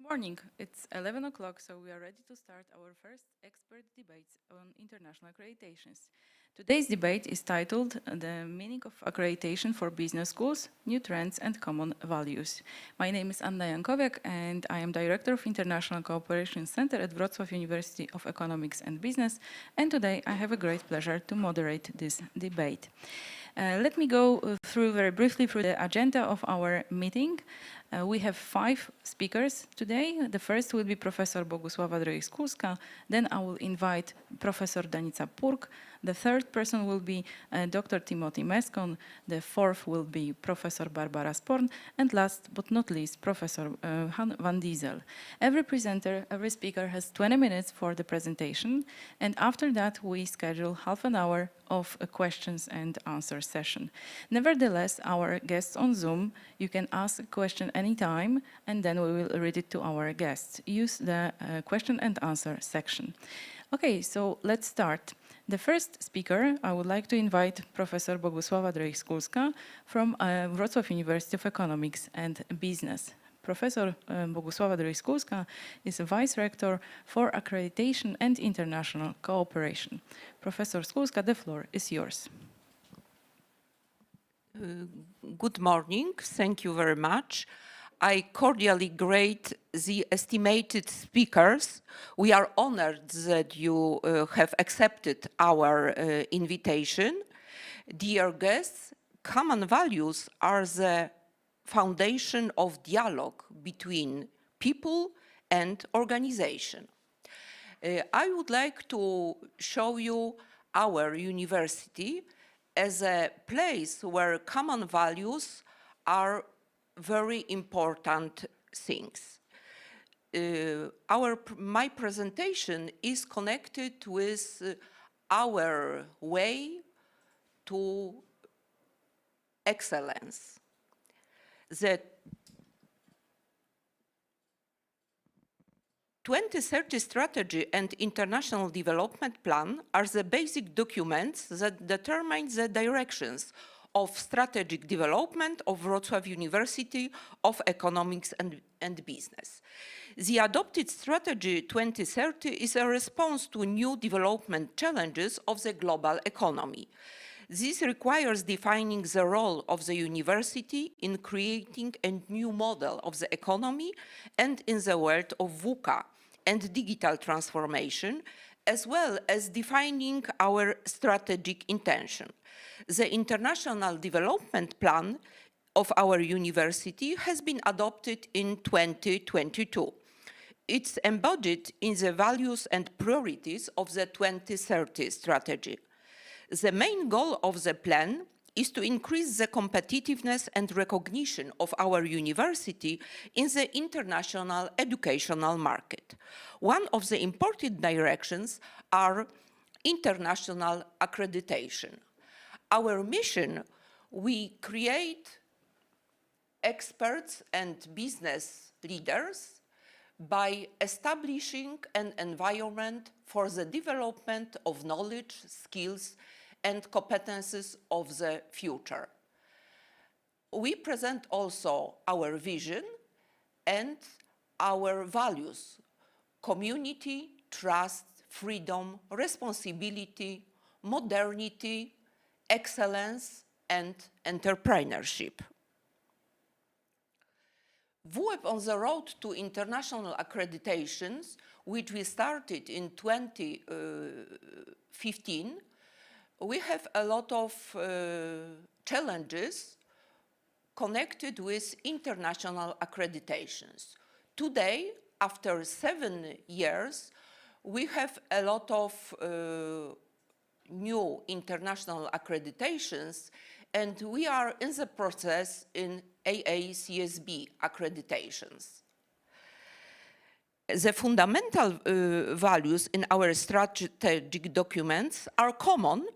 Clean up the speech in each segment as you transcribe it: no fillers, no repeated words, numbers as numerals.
Morning. It's 11 o'clock, so we are ready to start our first expert debates on international accreditations. Today's debate is titled The Meaning of Accreditation for Business Schools, New Trends and Common Values. My name is Anna Jankowiak and I am Director of International Cooperation Center at Wrocław University of Economics and Business, and today I have a great pleasure to moderate this debate. Let me go very briefly through the agenda of our meeting. We have 5 speakers today. The first will be Professor 𝗏 𝗏𝗏, then I will invite Professor 𝗏𝗏 𝗏𝗏. The third person will be Dr. 𝗏𝗏 𝗏𝗏. The fourth will be Professor Barbara Sporn, and last but not least, Professor van Diesel. Every speaker has 20 minutes for the presentation, and after that we schedule half an hour of a questions and answer session. Nevertheless, our guests on Zoom, you can ask a question anytime, and then we will read it to our guests. Use the question and answer section. Okay, so let's start. The first speaker, I would like to invite Professor 𝗏 𝗏𝗏 from Wrocław University of Economics and Business. Professor 𝗏 𝗏𝗏 is a Vice Rector for Accreditation and International Cooperation. Professor 𝗏𝗏, the floor is yours. Good morning. Thank you very much. I cordially greet the estimated speakers. We are honored that you have accepted our invitation. Dear guests, common values are the foundation of dialogue between people and organization. I would like to show you our university as a place where common values are very important things. My presentation is connected with our way to excellence. The 2030 Strategy and International Development Plan are the basic documents that determine the directions of strategic development of Wrocław University of Economics and Business. The adopted Strategy 2030 is a response to new development challenges of the global economy. This requires defining the role of the university in creating a new model of the economy and in the world of VUCA and digital transformation, as well as defining our strategic intention. The International Development Plan of our university has been adopted in 2022. It's embodied in the values and priorities of the 2030 strategy. The main goal of the plan is to increase the competitiveness and recognition of our university in the international educational market. One of the important directions are international accreditation. Our mission, we create experts and business leaders by establishing an environment for the development of knowledge, skills, and competences of the future. We present also our vision and our values: community, trust, freedom, responsibility, modernity, excellence, and entrepreneurship. WUEB on the road to international accreditations, which we started in 2015, we have a lot of challenges connected with international accreditations. Today, after 7 years, we have a lot of new international accreditations, and we are in the process in AACSB accreditations. The fundamental values in our strategic documents are common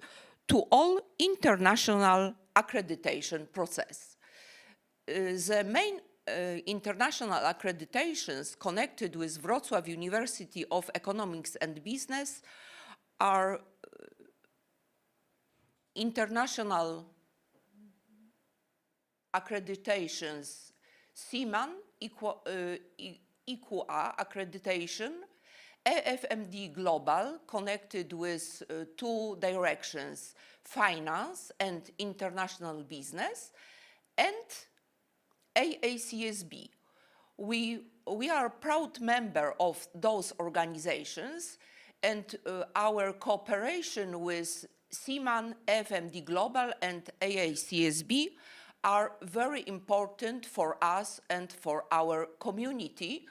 to all international accreditation process. The main international accreditations connected with Wrocław University of Economics and Business are international accreditations CIMAN, EQA accreditation, AFMD Global, connected with two directions, finance and international business, and AACSB. We are a proud member of those organizations, and our cooperation with CIMAN, AFMD Global, and AACSB are very important for us and for our community,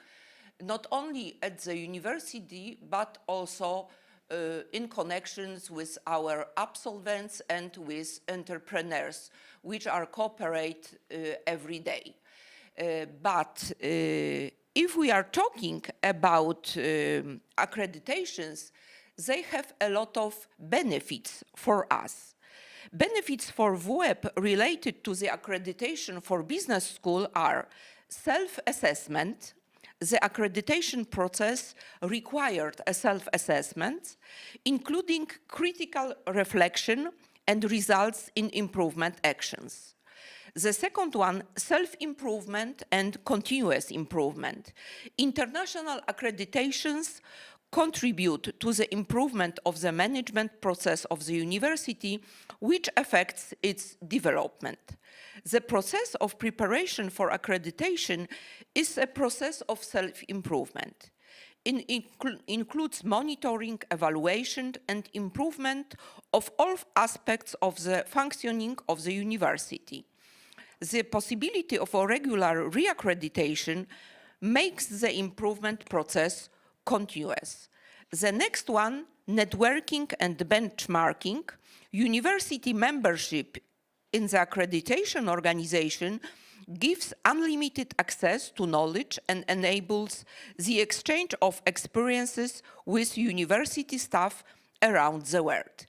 not only at the university, but also in connections with our absolvents and with entrepreneurs, which are cooperate every day. But if we are talking about accreditations, they have a lot of benefits for us. Benefits for WUEP related to the accreditation for business school are self-assessment. The accreditation process required a self-assessment, including critical reflection and results in improvement actions. The second one, self-improvement and continuous improvement. International accreditations contribute to the improvement of the management process of the university, which affects its development. The process of preparation for accreditation is a process of self-improvement. It includes monitoring, evaluation, and improvement of all aspects of the functioning of the university. The possibility of a regular reaccreditation makes the improvement process continuous. The next one, networking and benchmarking. University membership in the accreditation organization gives unlimited access to knowledge and enables the exchange of experiences with university staff around the world.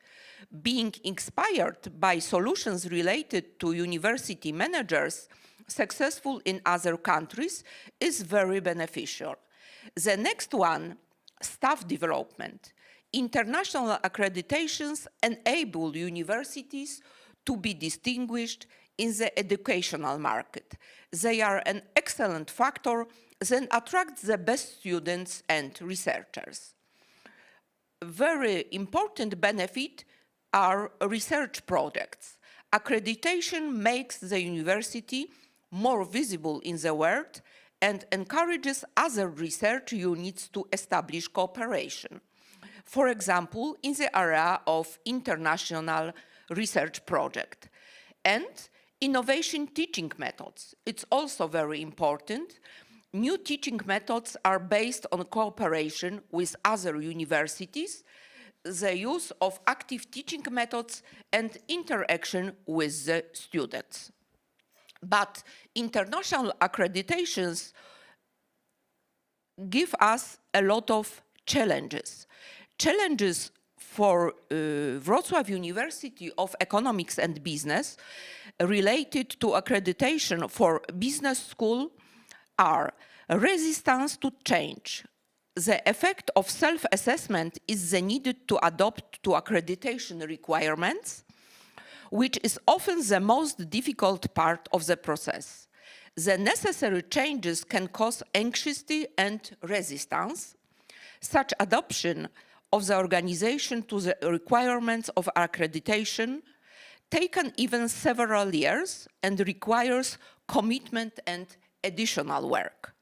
Being inspired by solutions related to university managers successful in other countries is very beneficial. The next one, staff development. International accreditations enable universities to be distinguished in the educational market. They are an excellent factor that attracts the best students and researchers. Very important benefit are research projects. Accreditation makes the university more visible in the world and encourages other research units to establish cooperation. For example, in the area of international research project. And innovation teaching methods. It's also very important. New teaching methods are based on cooperation with other universities, the use of active teaching methods, and interaction with the students. But international accreditations give us a lot of challenges. Challenges for Wrocław University of Economics and Business related to accreditation for business school are resistance to change. The effect of self-assessment is the need to adapt to accreditation requirements, which is often the most difficult part of the process. The necessary changes can cause anxiety and resistance. Such adoption of the organization to the requirements of accreditation taken even several years and requires commitment and additional work.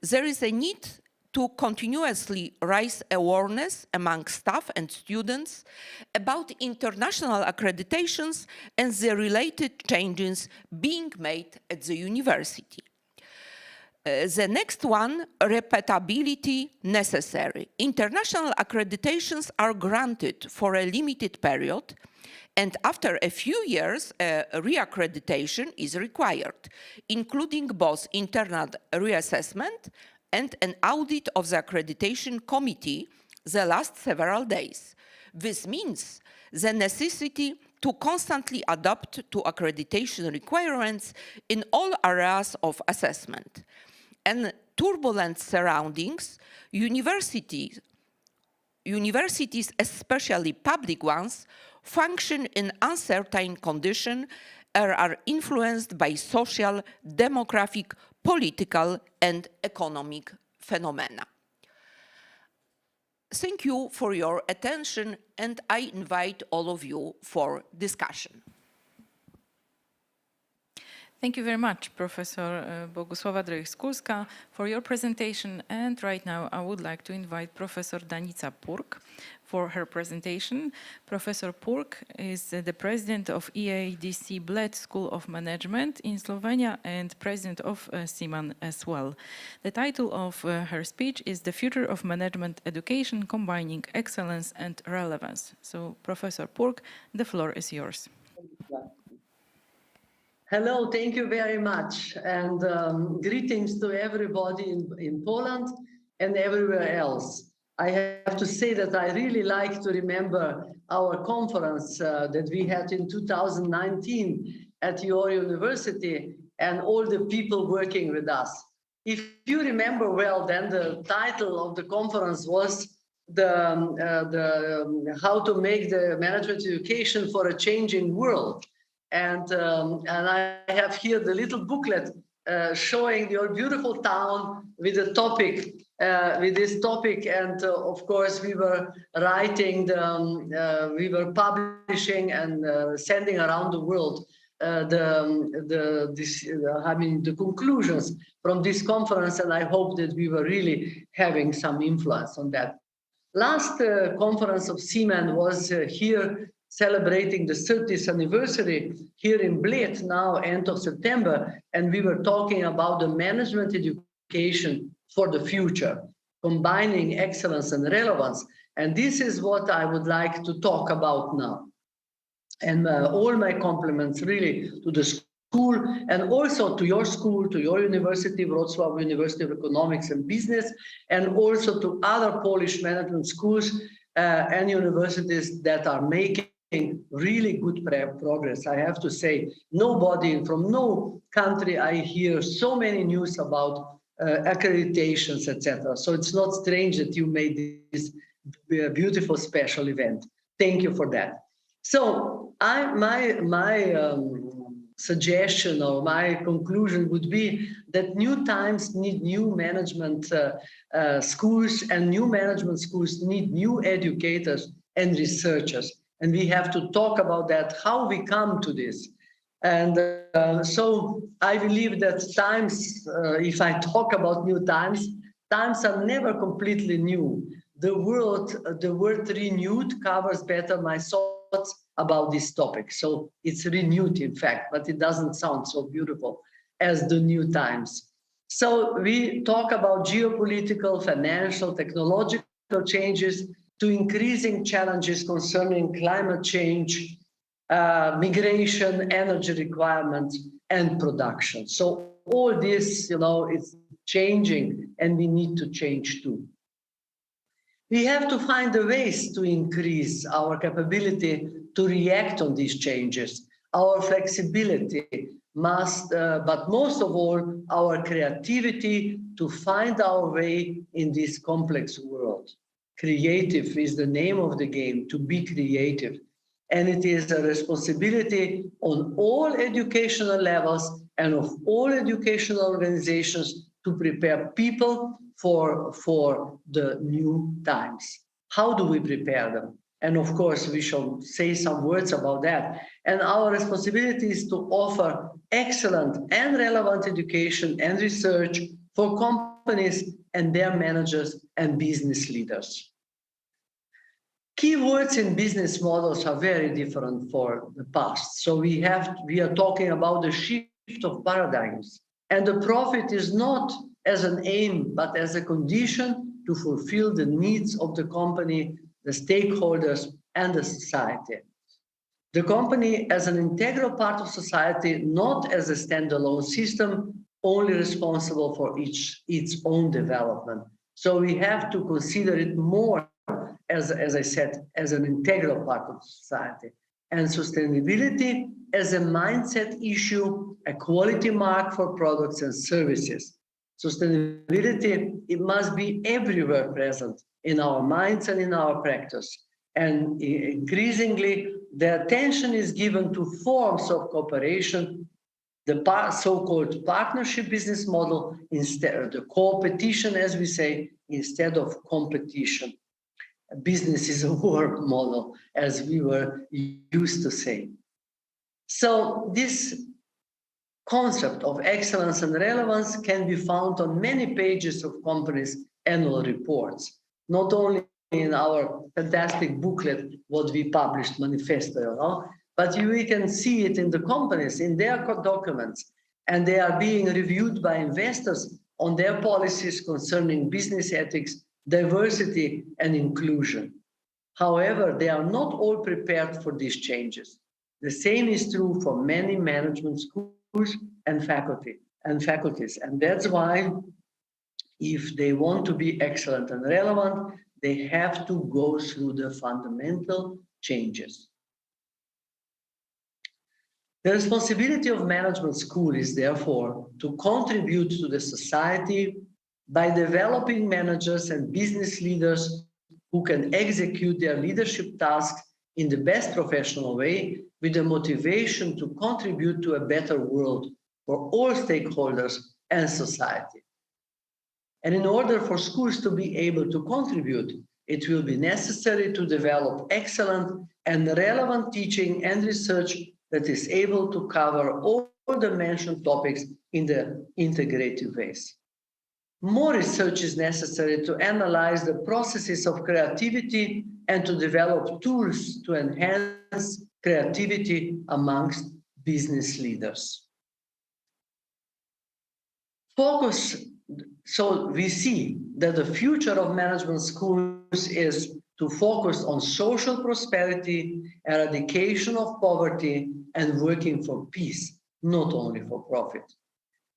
There is a need to continuously raise awareness among staff and students about international accreditations and the related changes being made at the university. The next one, repeatability necessary. International accreditations are granted for a limited period, and after a few years, reaccreditation is required, including both internal reassessment and an audit of the accreditation committee that lasts several days. This means the necessity to constantly adapt to accreditation requirements in all areas of assessment. And turbulent surroundings, universities, especially public ones, function in uncertain conditions and are influenced by social, demographic, political and economic phenomena. Thank you for your attention, and I invite all of you for discussion. Thank you very much, Professor Bogusława Drejch-Skórska, for your presentation. And right now, I would like to invite Professor Danica Purg for her presentation. Professor Purg is the president of 𝗖𝗍𝘁𝗵𝘆 School of Management in Slovenia and president of 𝗪𝗏 as well. The title of her speech is The Future of Management Education, Combining Excellence and Relevance. So, Professor Purg, the floor is yours. Hello, thank you very much, and greetings to everybody in Poland and everywhere else. I have to say that I really like to remember our conference that we had in 2019 at your university and all the people working with us. If you remember well, then the title of the conference was how to make the management education for a changing world. And I have here the little booklet showing your beautiful town with the topic, with this topic. And of course, we were writing, we were publishing and sending around the world the conclusions from this conference. And I hope that we were really having some influence on that. Last conference of 𝗪𝗏 was here, celebrating the 30th anniversary here in Bled, now end of September, and we were talking about the management education for the future, combining excellence and relevance. And this is what I would like to talk about now. And all my compliments really to the school and also to your school, to your university, Wrocław University of Economics and Business, and also to other Polish management schools and universities that are making really good progress. I have to say, nobody from no country I hear so many news about accreditations, etc. So it's not strange that you made this beautiful special event. Thank you for that. So my suggestion or my conclusion would be that new times need new management schools, and new management schools need new educators and researchers. And we have to talk about that, how we come to this. And so I believe that times, if I talk about new times, times are never completely new. The word renewed covers better my thoughts about this topic. So it's renewed, in fact, but it doesn't sound so beautiful as the new times. So we talk about geopolitical, financial, technological changes, to increasing challenges concerning climate change, migration, energy requirements, and production. So all this, is changing, and we need to change too. We have to find the ways to increase our capability to react on these changes. Our flexibility must, but most of all, our creativity to find our way in this complex world. Creative is the name of the game, to be creative. And it is a responsibility on all educational levels and of all educational organizations to prepare people for the new times. How do we prepare them? And of course, we shall say some words about that. And our responsibility is to offer excellent and relevant education and research for companies and their managers and business leaders. Key words in business models are very different for the past. So we are talking about the shift of paradigms. And the profit is not as an aim, but as a condition to fulfill the needs of the company, the stakeholders, and the society. The company as an integral part of society, not as a standalone system, only responsible for its own development. So we have to consider it more, as I said, as an integral part of society. And sustainability as a mindset issue, a quality mark for products and services. Sustainability, it must be everywhere present in our minds and in our practice. And increasingly, the attention is given to forms of cooperation the so-called partnership business model instead of the co-opetition, as we say, instead of competition. Business is a work model, as we were used to say. So this concept of excellence and relevance can be found on many pages of companies' annual reports, not only in our fantastic booklet, what we published, Manifesto, you know, but we can see it in the companies, in their documents, and they are being reviewed by investors on their policies concerning business ethics, diversity, and inclusion. However, they are not all prepared for these changes. The same is true for many management schools and faculties. And that's why, if they want to be excellent and relevant, they have to go through the fundamental changes. The responsibility of management school is therefore to contribute to the society by developing managers and business leaders who can execute their leadership tasks in the best professional way, with the motivation to contribute to a better world for all stakeholders and society. And in order for schools to be able to contribute, it will be necessary to develop excellent and relevant teaching and research that is able to cover all the mentioned topics in the integrative ways. More research is necessary to analyze the processes of creativity and to develop tools to enhance creativity amongst business leaders. So we see that the future of management schools is to focus on social prosperity, eradication of poverty, and working for peace, not only for profit.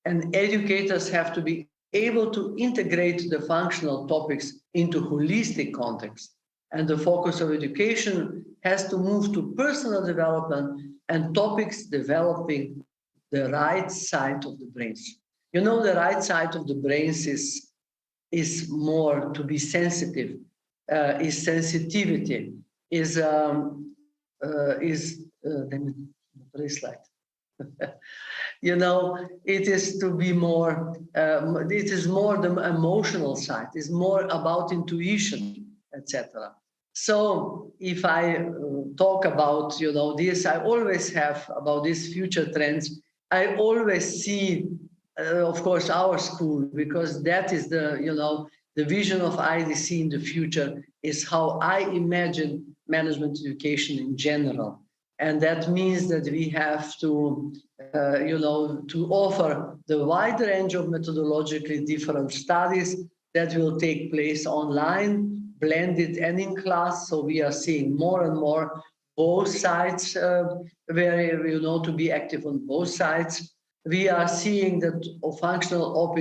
And educators have to be able to integrate the functional topics into holistic context. And the focus of education has to move to personal development and topics developing the right side of the brains. You know, the right side of the brains is more to be sensitive, is sensitivity, is you know, it is to be more, it is more the emotional side, it's more about intuition, etc. So if I talk about, you know, this, I always have about these future trends, I always see, of course, our school, because that is the, you know, the vision of IDC in the future is how I imagine management education in general. And that means that we have to, you know, to offer the wide range of methodologically different studies that will take place online, blended and in class. So we are seeing more and more both sides, where, you know, to be active on both sides. We are seeing that functional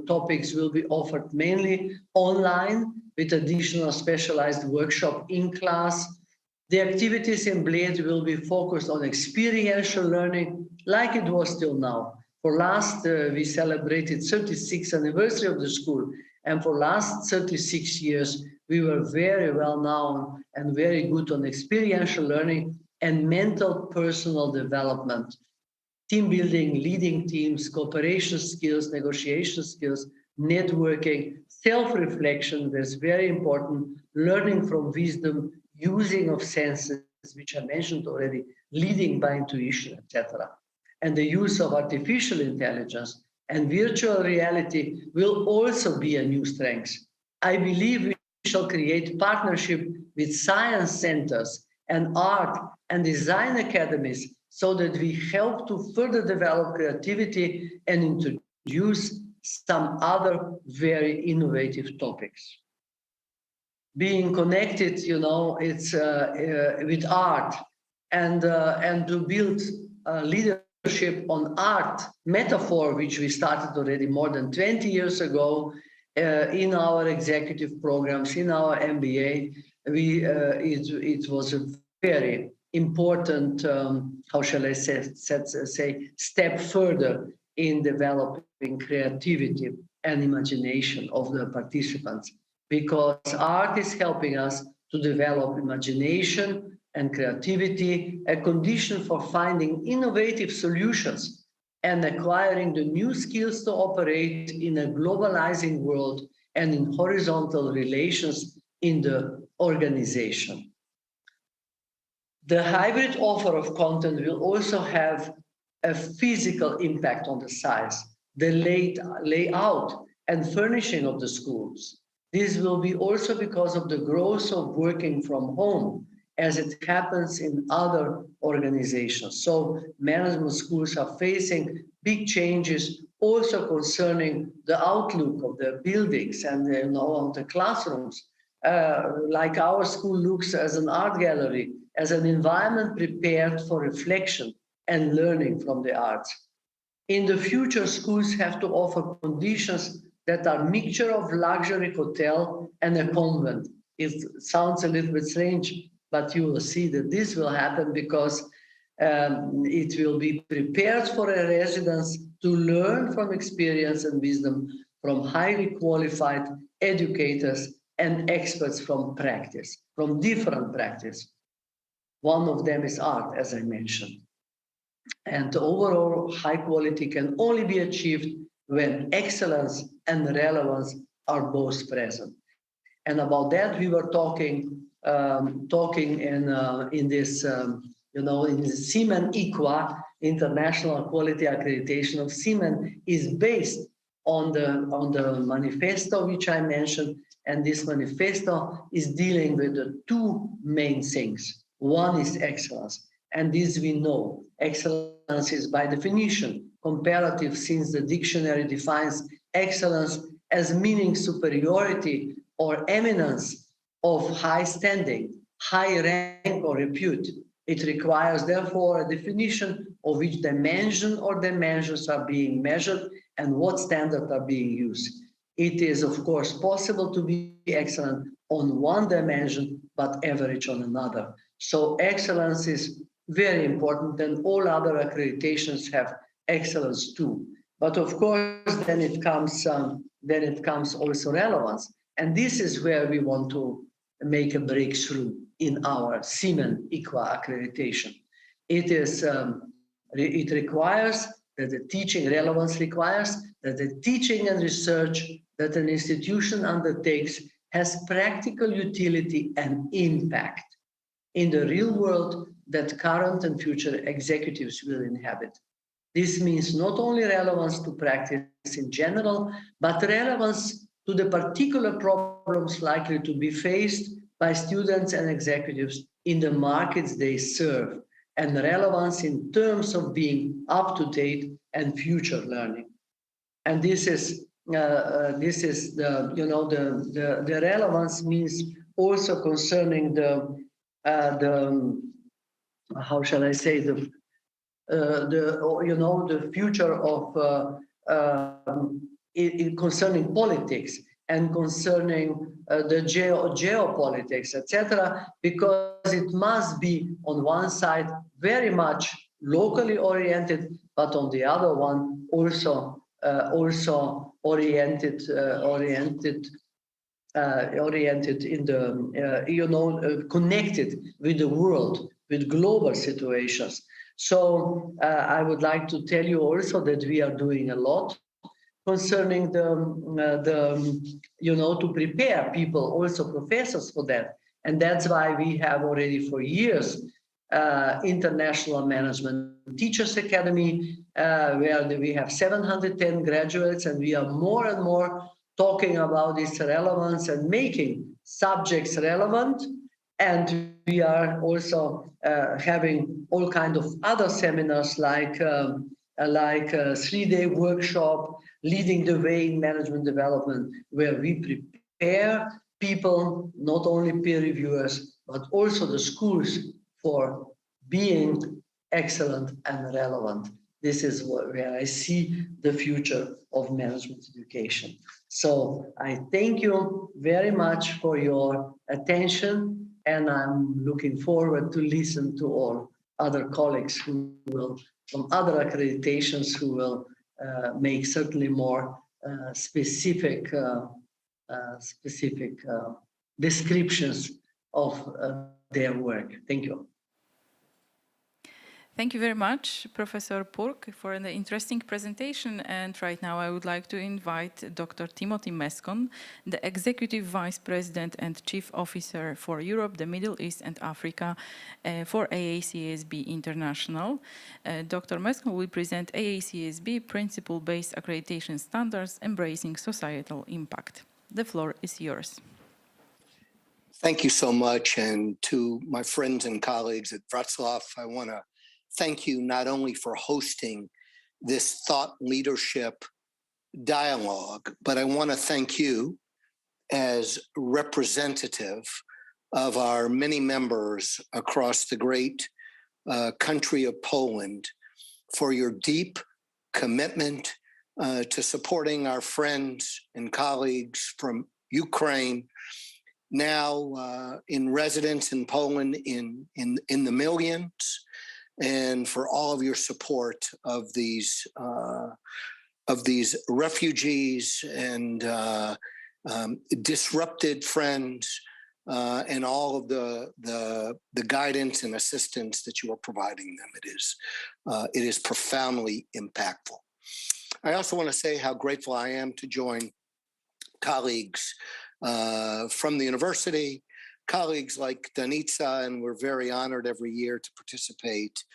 topics will be offered mainly online with additional specialized workshop in class. The activities in Bled will be focused on experiential learning like it was till now. For last, we celebrated 36th anniversary of the school. And for last 36 years, we were very well known and very good on experiential learning and mental personal development. Team building, leading teams, cooperation skills, negotiation skills, networking, self-reflection was very important, learning from wisdom, using of senses, which I mentioned already, leading by intuition, etc. And the use of artificial intelligence and virtual reality will also be a new strength. I believe we shall create partnership with science centers and art and design academies so that we help to further develop creativity and introduce some other very innovative topics. Being connected, you know, it's with art and to build leadership on art metaphor, which we started already more than 20 years ago in our executive programs, in our MBA. It was a very important, how shall I say, step further in developing creativity and imagination of the participants, because art is helping us to develop imagination and creativity, a condition for finding innovative solutions and acquiring the new skills to operate in a globalizing world and in horizontal relations in the organization. The hybrid offer of content will also have a physical impact on the size, the layout and furnishing of the schools. This will be also because of the growth of working from home, as it happens in other organizations. So management schools are facing big changes also concerning the outlook of the buildings and of the classrooms. Like our school looks as an art gallery, as an environment prepared for reflection and learning from the arts. In the future, schools have to offer conditions that are a mixture of luxury hotel and a convent. It sounds a little bit strange, but you will see that this will happen because it will be prepared for a residents to learn from experience and wisdom from highly qualified educators and experts from practice, from different practice. One of them is art, as I mentioned. And overall high quality can only be achieved when excellence and relevance are both present. And about that, we were talking in this, in the 𝗪𝗍𝗁 International Quality Accreditation of 𝗪𝗁 is based on the manifesto which I mentioned, and this manifesto is dealing with the two main things. One is excellence, and this we know. Excellence is by definition comparative, since the dictionary defines excellence as meaning superiority or eminence of high standing, high rank or repute. It requires, therefore, a definition of which dimension or dimensions are being measured and what standards are being used. It is, of course, possible to be excellent on one dimension, but average on another. So excellence is very important, and all other accreditations have excellence too. But of course, then it comes also relevance. And this is where we want to make a breakthrough in our 𝗪𝗁 accreditation. It requires that the teaching relevance requires that the teaching and research that an institution undertakes has practical utility and impact in the real world that current and future executives will inhabit. This means not only relevance to practice in general, but relevance to the particular problems likely to be faced by students and executives in the markets they serve, and relevance in terms of being up to date and future learning. And this is the relevance means also concerning the how shall I say, the future of concerning politics and concerning the geopolitics, etc., because it must be on one side very much locally oriented, but on the other one also oriented in the connected with the world, with global situations. So I would like to tell you also that we are doing a lot concerning to prepare people, also professors, for that. And that's why we have already for years International Management Teachers Academy, where we have 710 graduates, and we are more and more talking about this relevance and making subjects relevant. And we are also having all kinds of other seminars like a 3-day workshop, Leading the Way in Management Development, where we prepare people, not only peer reviewers, but also the schools for being excellent and relevant. This is where I see the future of management education. So I thank you very much for your attention, and I'm looking forward to listen to all other colleagues who will, from other accreditations, who will make certainly more specific descriptions of their work. Thank you. Thank you very much, Professor Purk, for the interesting presentation. And right now I would like to invite Dr. 𝗪𝗺 𝗪𝘀𝗠, the Executive Vice President and Chief Officer for Europe, the Middle East and Africa for AACSB International. Dr. 𝗪𝗀𝗠 will present AACSB Principle-Based Accreditation Standards Embracing Societal Impact. The floor is yours. Thank you so much. And to my friends and colleagues at Wrocław, I want to thank you not only for hosting this thought leadership dialogue, but I want to thank you as representative of our many members across the great country of Poland for your deep commitment to supporting our friends and colleagues from Ukraine, now in residence in Poland in the millions, and for all of your support of these refugees and disrupted friends, and all of the guidance and assistance that you are providing them. It is profoundly impactful. I also want to say how grateful I am to join colleagues from the university, colleagues like Danica, and we're very honored every year to participate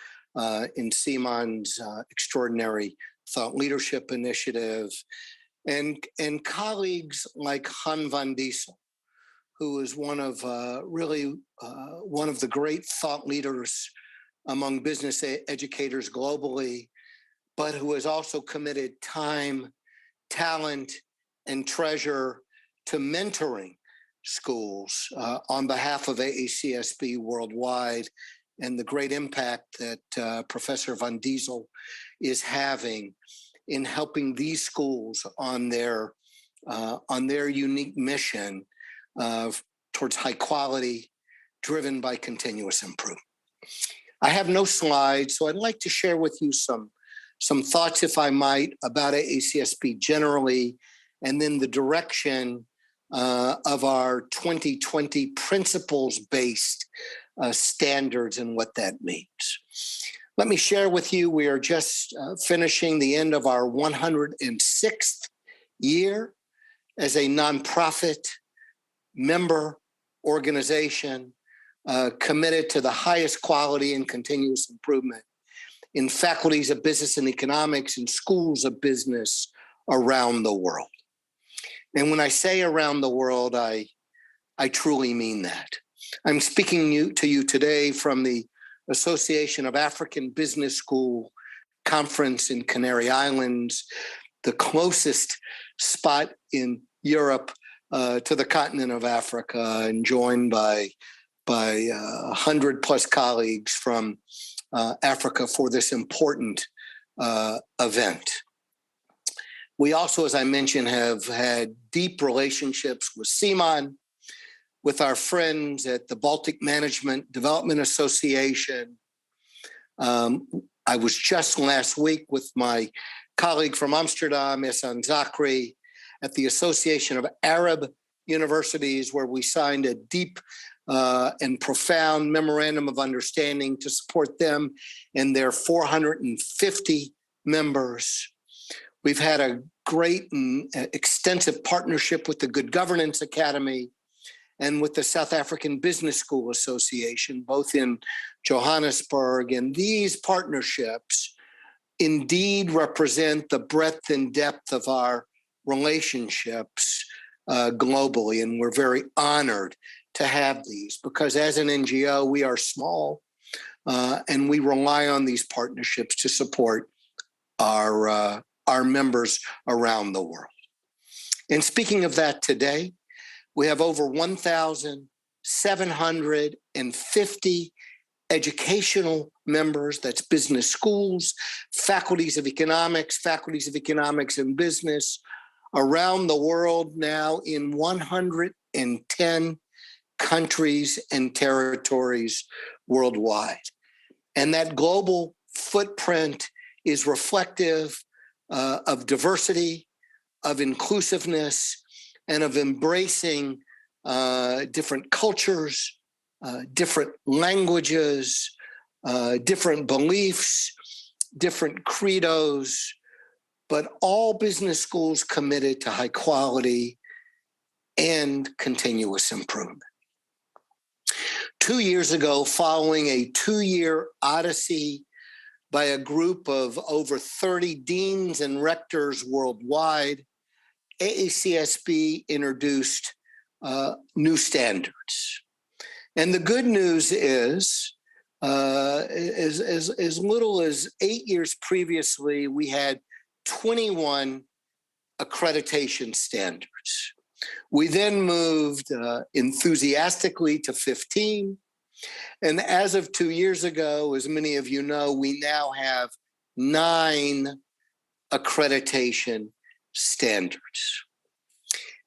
in Simon's extraordinary thought leadership initiative, and colleagues like Han van Diesel, who is one of the great thought leaders among business educators globally, but who has also committed time, talent, and treasure to mentoring schools on behalf of AACSB worldwide, and the great impact that Professor van Diesel is having in helping these schools on their unique mission towards high quality, driven by continuous improvement. I have no slides, so I'd like to share with you some thoughts, if I might, about AACSB generally, and then the direction of our 2020 principles-based standards and what that means. Let me share with you, we are just finishing the end of our 106th year as a nonprofit member organization committed to the highest quality and continuous improvement in faculties of business and economics and schools of business around the world. And when I say around the world, I truly mean that. I'm speaking to you today from the Association of African Business School Conference in Canary Islands, the closest spot in Europe to the continent of Africa, and joined by 100 plus colleagues from Africa for this important event. We also, as I mentioned, have had deep relationships with Simon, with our friends at the Baltic Management Development Association. I was just last week with my colleague from Amsterdam, Ehsan Zakri, at the Association of Arab Universities, where we signed a deep and profound memorandum of understanding to support them and their 450 members. We've had a great and extensive partnership with the Good Governance Academy and with the South African Business School Association, both in Johannesburg. And these partnerships indeed represent the breadth and depth of our relationships globally. And we're very honored to have these, because as an NGO, we are small and we rely on these partnerships to support our members around the world. And speaking of that, today, we have over 1,750 educational members, that's business schools, faculties of economics and business, around the world now in 110 countries and territories worldwide. And that global footprint is reflective of diversity, of inclusiveness, and of embracing different cultures, different languages, different beliefs, different credos, but all business schools committed to high quality and continuous improvement. 2 years ago, following a 2-year odyssey by a group of over 30 deans and rectors worldwide, AACSB introduced new standards. And the good news is, as little as 8 years previously, we had 21 accreditation standards. We then moved enthusiastically to 15. And as of 2 years ago, as many of you know, we now have 9 accreditation standards.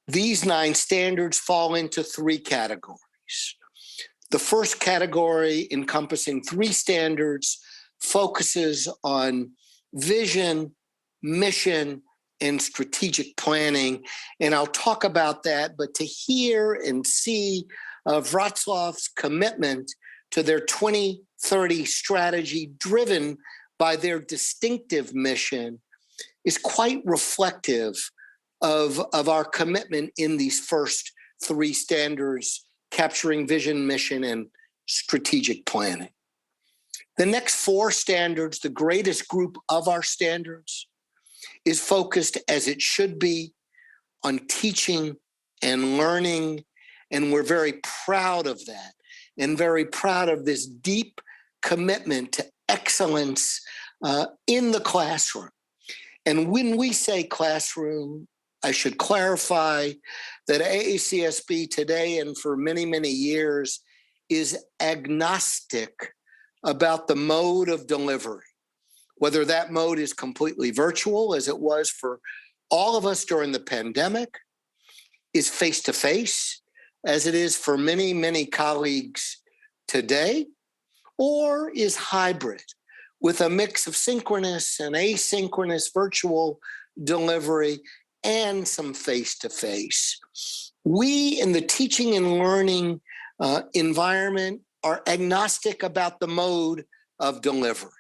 These 9 standards fall into 3 categories. The first category, encompassing 3 standards, focuses on vision, mission, and strategic planning. And I'll talk about that, but to hear and see Wrocław's commitment to their 2030 strategy driven by their distinctive mission is quite reflective of our commitment in these first 3 standards, capturing vision, mission, and strategic planning. The next 4 standards, the greatest group of our standards, is focused, as it should be, on teaching and learning, and we're very proud of that, and very proud of this deep commitment to excellence in the classroom. And when we say classroom, I should clarify that AACSB today and for many, many years is agnostic about the mode of delivery, whether that mode is completely virtual, as it was for all of us during the pandemic, is face-to-face, as it is for many, many colleagues today, or is hybrid, with a mix of synchronous and asynchronous virtual delivery and some face-to-face. We in the teaching and learning environment are agnostic about the mode of delivery.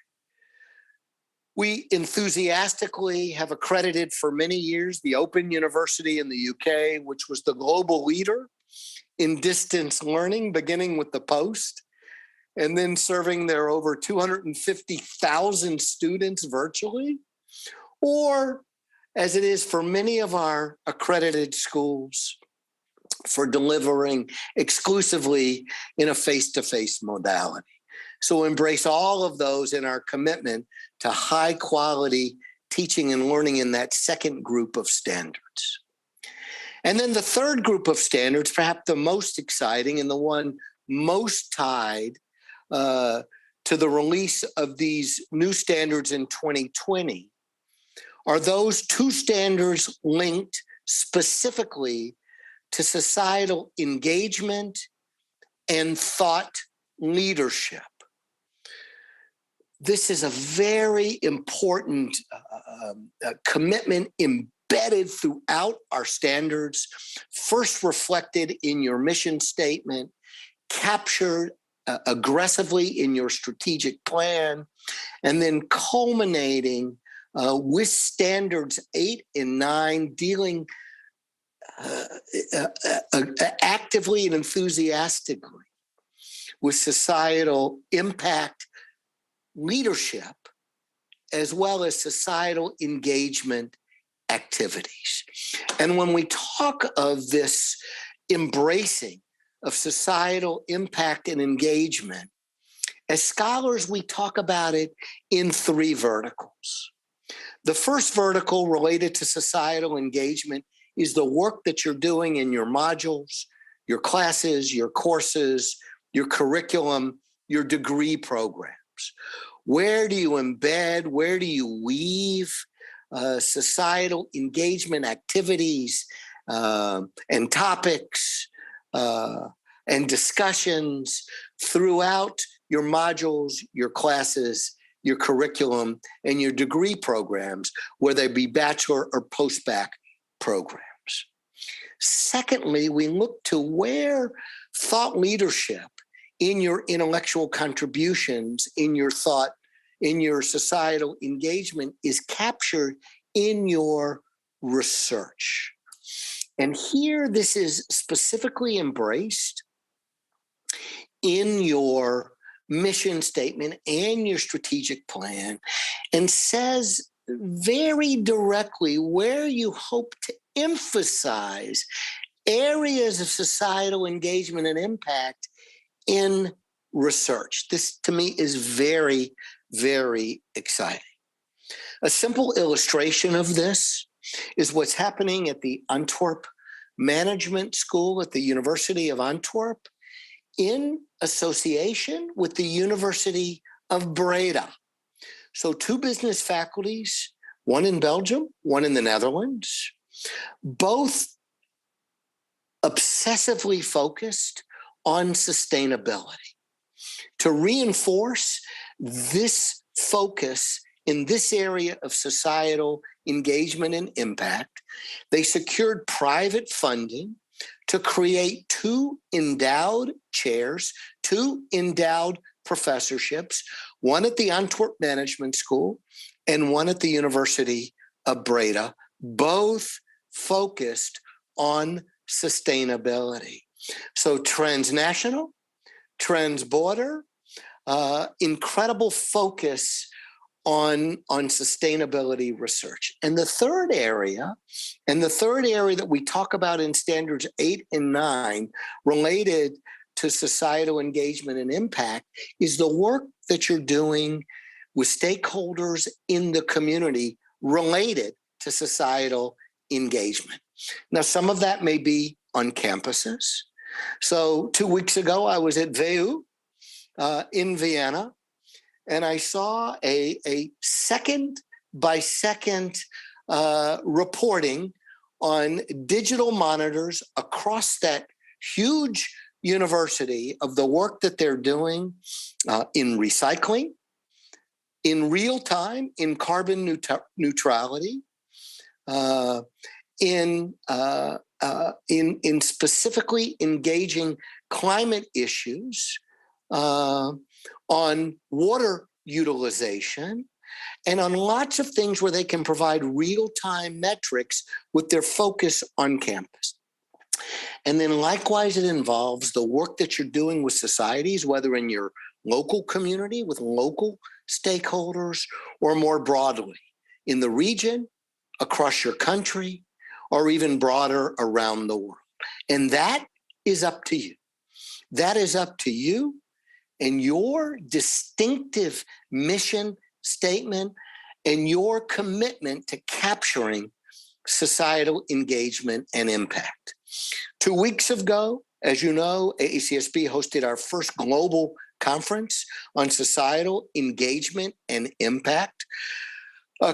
We enthusiastically have accredited for many years the Open University in the UK, which was the global leader in distance learning, beginning with the Post, and then serving their over 250,000 students virtually, or as it is for many of our accredited schools, for delivering exclusively in a face-to-face modality. So embrace all of those in our commitment to high quality teaching and learning in that second group of standards. And then the third group of standards, perhaps the most exciting and the one most tied to the release of these new standards in 2020, are those 2 standards linked specifically to societal engagement and thought leadership. This is a very important commitment embedded throughout our standards, first reflected in your mission statement, captured aggressively in your strategic plan, and then culminating with standards 8 and 9, dealing actively and enthusiastically with societal impact leadership, as well as societal engagement activities. And when we talk of this embracing of societal impact and engagement, as scholars, we talk about it in 3 verticals. The first vertical related to societal engagement is the work that you're doing in your modules, your classes, your courses, your curriculum, your degree programs. Where do you embed, where do you weave societal engagement activities and topics and discussions throughout your modules, your classes, your curriculum, and your degree programs, whether they be bachelor or post-bac programs. Secondly, we look to where thought leadership in your intellectual contributions, in your thought, in your societal engagement is captured in your research. And here, this is specifically embraced in your mission statement and your strategic plan, and says very directly where you hope to emphasize areas of societal engagement and impact in research. This, to me, is very, very exciting. A simple illustration of this is what's happening at the Antwerp Management School at the University of Antwerp in association with the University of Breda. So 2 business faculties, one in Belgium, one in the Netherlands, both obsessively focused on sustainability. To reinforce this focus in this area of societal engagement and impact, they secured private funding to create 2 endowed chairs, 2 endowed professorships, one at the Antwerp Management School and one at the University of Breda, both focused on sustainability. So transnational, transborder, incredible focus on sustainability research. And the third area that we talk about in standards 8 and 9 related to societal engagement and impact is the work that you're doing with stakeholders in the community related to societal engagement. Now, some of that may be on campuses. So 2 weeks ago, I was at 𝗂𝗐 in Vienna, and I saw a second-by-second reporting on digital monitors across that huge university of the work that they're doing in recycling, in real time, in carbon neutrality, in specifically engaging climate issues, on water utilization, and on lots of things where they can provide real-time metrics with their focus on campus. And then likewise, it involves the work that you're doing with societies, whether in your local community with local stakeholders or more broadly in the region, across your country, or even broader around the world. And that is up to you. That is up to you and your distinctive mission statement and your commitment to capturing societal engagement and impact. 2 weeks ago, as you know, AACSB hosted our first global conference on societal engagement and impact.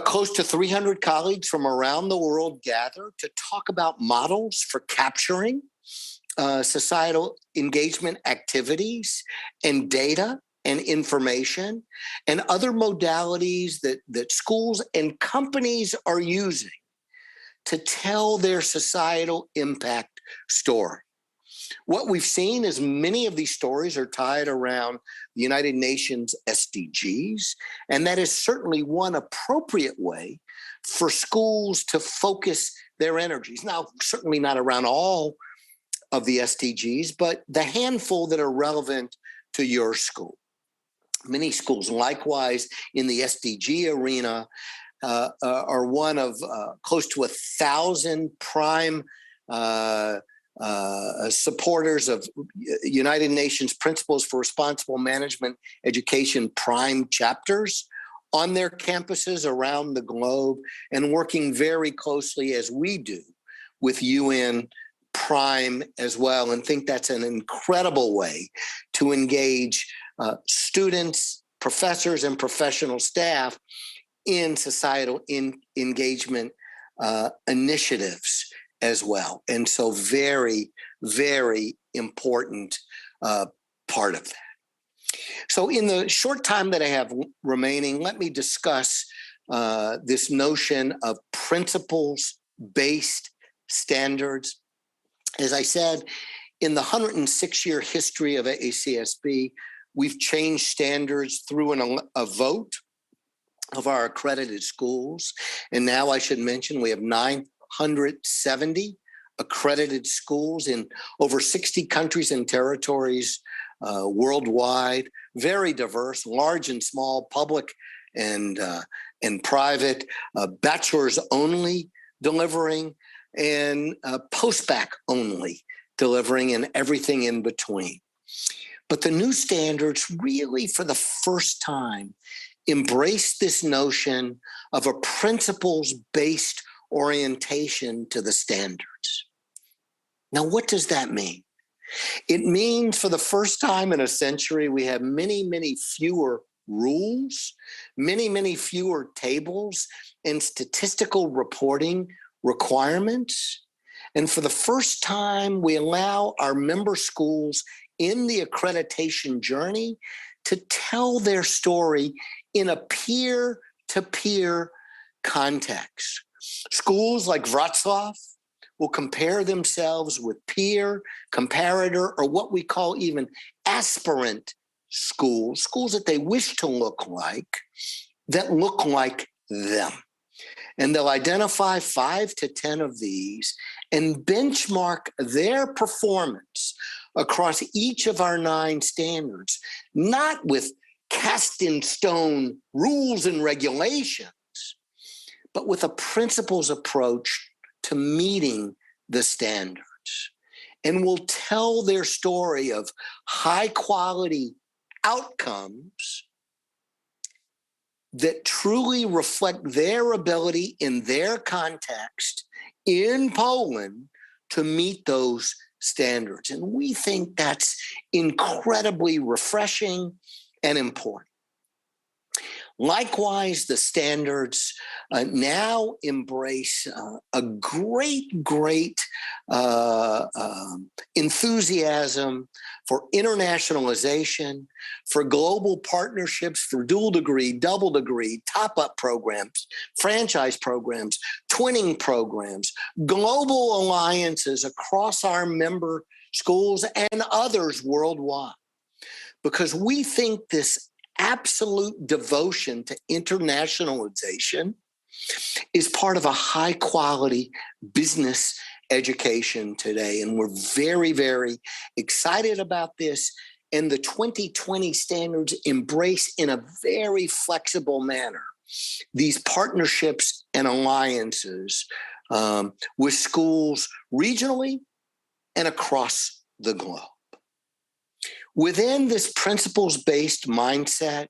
Close to 300 colleagues from around the world gathered to talk about models for capturing societal engagement activities and data and information and other modalities that schools and companies are using to tell their societal impact story. What we've seen is many of these stories are tied around the United Nations SDGs, and that is certainly one appropriate way for schools to focus their energies. Now, certainly not around all of the SDGs, but the handful that are relevant to your school. Many schools, likewise, in the SDG arena, are one of close to 1,000 prime supporters of United Nations Principles for Responsible Management Education prime chapters on their campuses around the globe, and working very closely, as we do, with UN Prime as well, and think that's an incredible way to engage students, professors, and professional staff in societal engagement initiatives as well. And so very, very important part of that. So in the short time that I have remaining, let me discuss this notion of principles-based standards. As I said, In the 106-year history of AACSB, we've changed standards through a vote of our accredited schools. And now I should mention we have 970 accredited schools in over 60 countries and territories worldwide, very diverse, large and small, public and private, bachelor's only delivering, and post-bac only delivering, and everything in between. But the new standards really, for the first time, embrace this notion of a principles-based orientation to the standards. Now, what does that mean? It means for the first time in a century, we have many, many fewer rules, many, many fewer tables and statistical reporting requirements. And for the first time, we allow our member schools in the accreditation journey to tell their story in a peer-to-peer context. Schools like Wrocław will compare themselves with peer, comparator, or what we call even aspirant schools, schools that they wish to look like, that look like them. And they'll identify 5 to 10 of these and benchmark their performance across each of our 9 standards, not with cast in stone rules and regulations, but with a principles approach to meeting the standards. And will tell their story of high quality outcomes that truly reflect their ability in their context in Poland to meet those standards. And we think that's incredibly refreshing and important. Likewise, the standards now embrace a great enthusiasm for internationalization, for global partnerships, for dual degree, double degree, top-up programs, franchise programs, twinning programs, global alliances across our member schools and others worldwide. Because we think this absolute devotion to internationalization is part of a high quality business education today. And we're very, very excited about this. And the 2020 standards embrace in a very flexible manner these partnerships and alliances with schools regionally and across the globe. Within this principles-based mindset,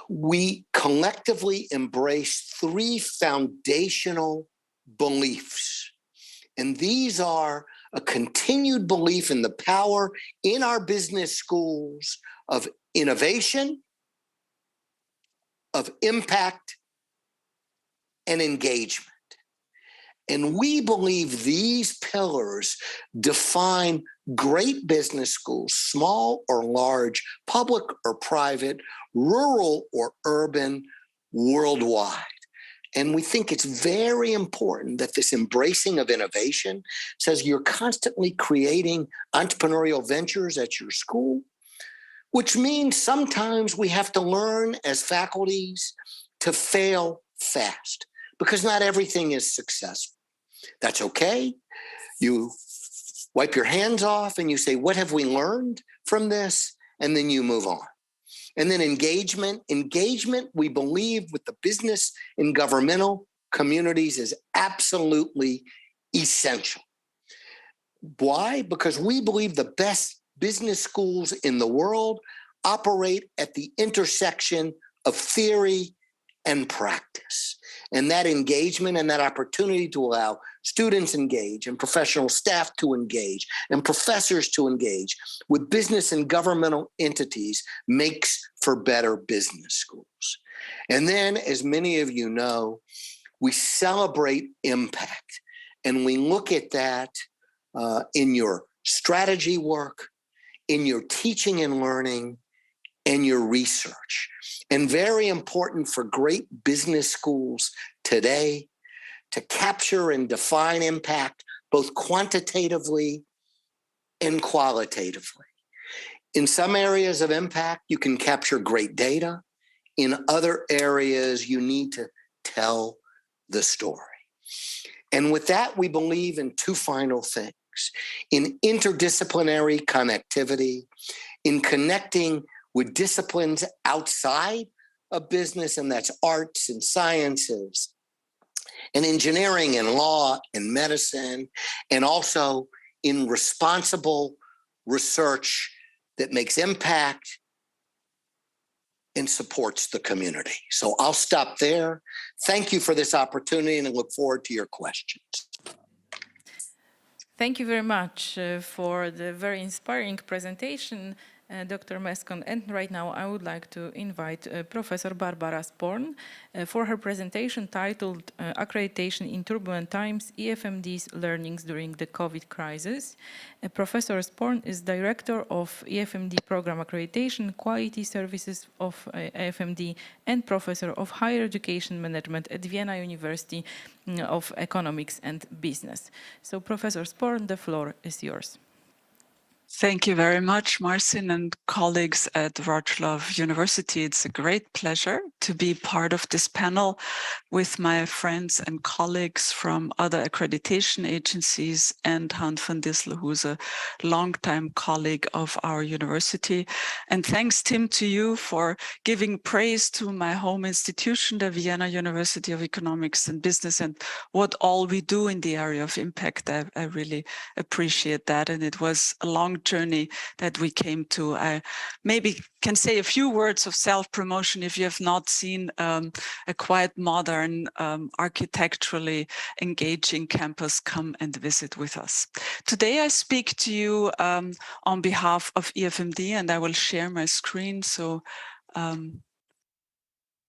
we collectively embrace 3 foundational beliefs. And these are a continued belief in the power in our business schools of innovation, of impact, and engagement. And we believe these pillars define great business schools, small or large, public or private, rural or urban, worldwide. And we think it's very important that this embracing of innovation says you're constantly creating entrepreneurial ventures at your school, which means sometimes we have to learn as faculties to fail fast because not everything is successful. That's okay. You wipe your hands off and you say, what have we learned from this? And then you move on. And then engagement, we believe with the business and governmental communities is absolutely essential. Why? Because we believe the best business schools in the world operate at the intersection of theory and practice. And that engagement and that opportunity to allow students engage and professional staff to engage and professors to engage with business and governmental entities makes for better business schools. And then, as many of you know, we celebrate impact. And we look at that in your strategy work, in your teaching and learning, and your research. And very important for great business schools today to capture and define impact both quantitatively and qualitatively. In some areas of impact, you can capture great data. In other areas, you need to tell the story. And with that, we believe in two final things: in interdisciplinary connectivity, in connecting with disciplines outside of business, and that's arts and sciences, and engineering and law and medicine, and also in responsible research that makes impact and supports the community. So I'll stop there. Thank you for this opportunity, and I look forward to your questions. Thank you very much for the very inspiring presentation, Dr. Mäskon. And right now I would like to invite Professor Barbara Sporn for her presentation titled Accreditation in Turbulent Times, EFMD's Learnings During the COVID Crisis. Professor Sporn is Director of EFMD Program Accreditation, Quality Services of EFMD, and Professor of Higher Education Management at Vienna University of Economics and Business. So Professor Sporn, the floor is yours. Thank you very much, Marcin and colleagues at Wrocław University. It's a great pleasure to be part of this panel with my friends and colleagues from other accreditation agencies and Hans van Dissel, who's a longtime colleague of our university. And thanks, Tim, to you for giving praise to my home institution, the Vienna University of Economics and Business, and what all we do in the area of impact. I really appreciate that. And it was a long journey that we came to. I maybe can say a few words of self-promotion. If you have not seen a quite modern, architecturally engaging campus, come and visit with us. Today I speak to you on behalf of EFMD, and I will share my screen so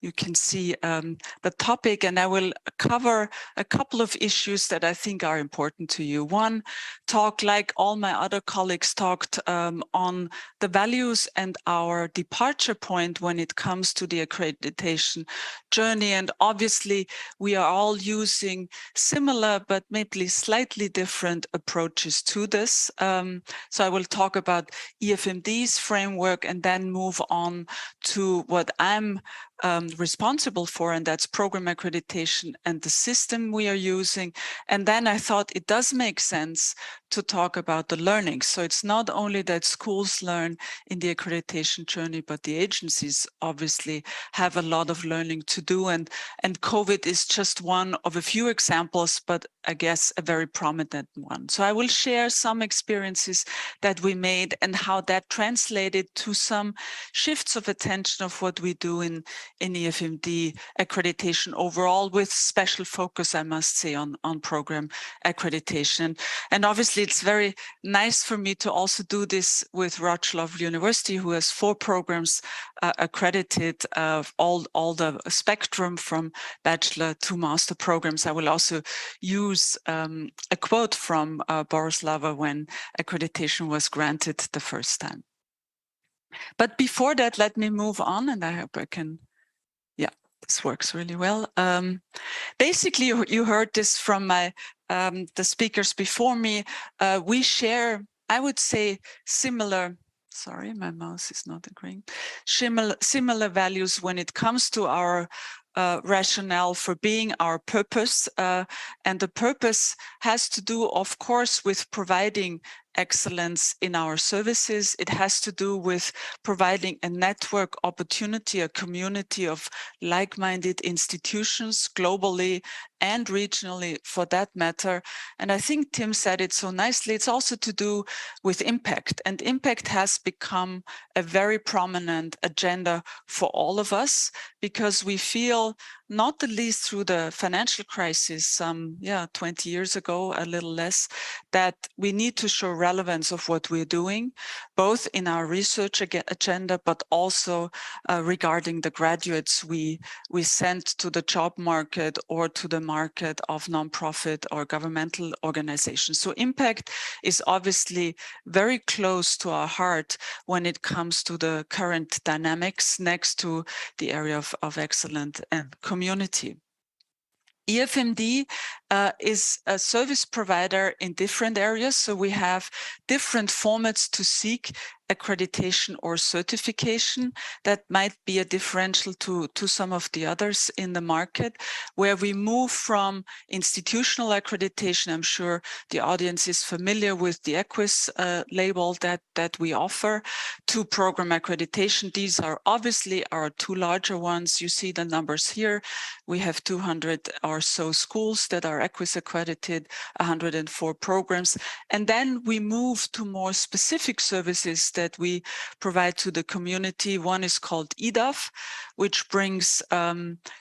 you can see the topic, and I will cover a couple of issues that I think are important to you. One, talk like all my other colleagues talked on the values and our departure point when it comes to the accreditation journey. And obviously, we are all using similar but maybe slightly different approaches to this. So I will talk about EFMD's framework and then move on to what I'm responsible for, and that's program accreditation and the system we are using. And then I thought it does make sense to talk about the learning. So it's not only that schools learn in the accreditation journey, but the agencies obviously have a lot of learning to do. And COVID is just one of a few examples, but I guess a very prominent one. So I will share some experiences that we made and how that translated to some shifts of attention of what we do in EFMD accreditation overall, with special focus, I must say, on program accreditation. And obviously, it's very nice for me to also do this with Wrocław University, who has 4 programs accredited, all the spectrum from bachelor to master programs. I will also use a quote from Boruslava when accreditation was granted the first time. But before that, let me move on, and I hope I can. Yeah, this works really well. Basically, you heard this from the speakers before me. We share, I would say, similar. Sorry, my mouse is not agreeing. Similar values when it comes to our rationale for being, our purpose. And the purpose has to do, of course, with providing excellence in our services. It has to do with providing a network opportunity, a community of like-minded institutions globally and regionally, for that matter. And I think Tim said it so nicely. It's also to do with impact. And impact has become a very prominent agenda for all of us, because we feel, not the least through the financial crisis, 20 years ago, a little less, that we need to show relevance of what we're doing, both in our research agenda, but also regarding the graduates we send to the job market or to the market of nonprofit or governmental organizations. So impact is obviously very close to our heart when it comes to the current dynamics next to the area of excellence and community. EFMD is a service provider in different areas. So we have different formats to seek accreditation or certification that might be a differential to some of the others in the market, where we move from institutional accreditation. I'm sure the audience is familiar with the 𝗪𝗚 label that we offer, to program accreditation. These are obviously our two larger ones. You see the numbers here. We have 200 or so schools that are 𝗪𝗚 accredited, 104 programs. And then we move to more specific services that we provide to the community. One is called 𝗨𝗏, which brings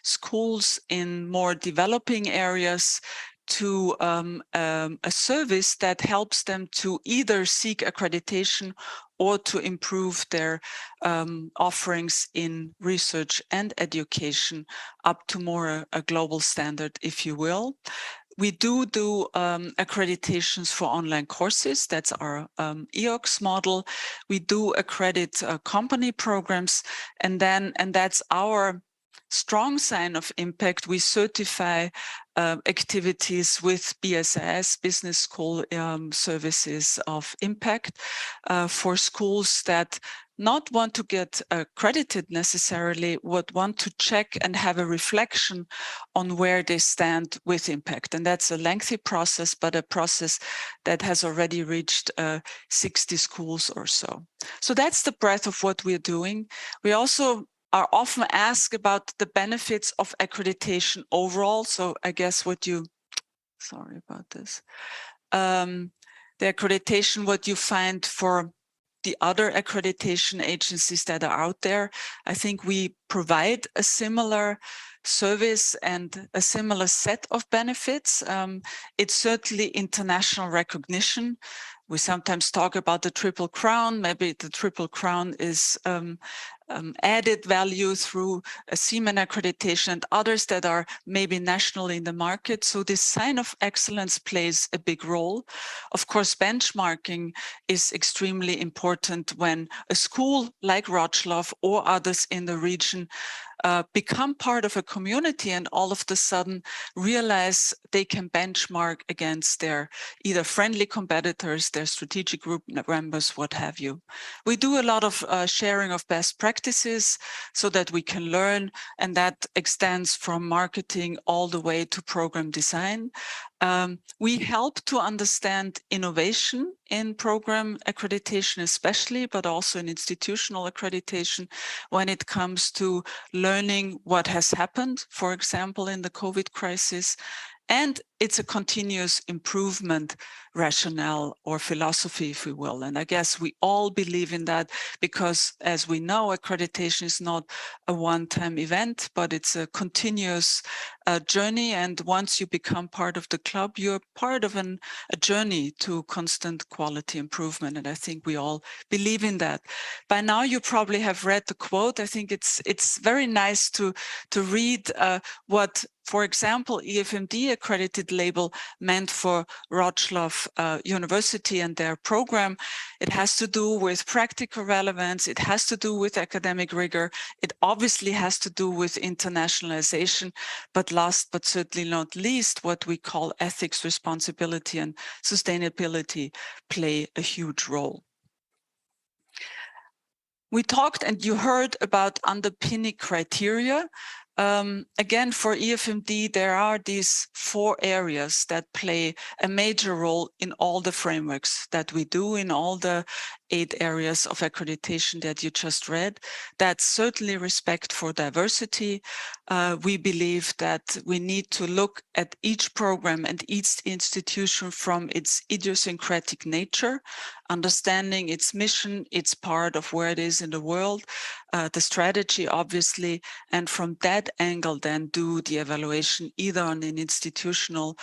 schools in more developing areas to a service that helps them to either seek accreditation or to improve their offerings in research and education up to more a global standard, if you will. We do accreditations for online courses. That's our EOX model. We do accredit company programs, and that's our strong sign of impact. We certify activities with BSIS, Business School Services of Impact, for schools that not want to get accredited necessarily, but want to check and have a reflection on where they stand with impact. And that's a lengthy process, but a process that has already reached 60 schools or so. So that's the breadth of what we're doing. We also are often asked about the benefits of accreditation overall. So I guess sorry about this. The accreditation, what you find for the other accreditation agencies that are out there. I think we provide a similar service and a similar set of benefits. It's certainly international recognition. We sometimes talk about the Triple Crown. Maybe the Triple Crown is added value through a Siemens accreditation and others that are maybe national in the market. So this sign of excellence plays a big role. Of course, benchmarking is extremely important when a school like Wrocław or others in the region become part of a community and all of a sudden realize they can benchmark against their either friendly competitors, their strategic group members, what have you. We do a lot of sharing of best practices so that we can learn, and that extends from marketing all the way to program design. We help to understand innovation in program accreditation especially, but also in institutional accreditation when it comes to learning what has happened, for example, in the COVID crisis. And it's a continuous improvement rationale or philosophy, if we will. And I guess we all believe in that because, as we know, accreditation is not a one-time event, but it's a continuous journey. And once you become part of the club, you're part of a journey to constant quality improvement. And I think we all believe in that. By now, you probably have read the quote. I think it's very nice to read what, for example, 𝗪𝗡𝗐 accredited label meant for Wrocław University and their program. It has to do with practical relevance. It has to do with academic rigor. It obviously has to do with internationalization. But last but certainly not least, what we call ethics, responsibility, and sustainability play a huge role. We talked and you heard about underpinning criteria. Again, for 𝗪𝗡𝗐, there are these 4 areas that play a major role in all the frameworks that we do, in all the 8 areas of accreditation that you just read. That's certainly respect for diversity. We believe that we need to look at each program and each institution from its idiosyncratic nature, understanding its mission, its part of where it is in the world, the strategy, obviously, and from that angle then do the evaluation either on an institutional,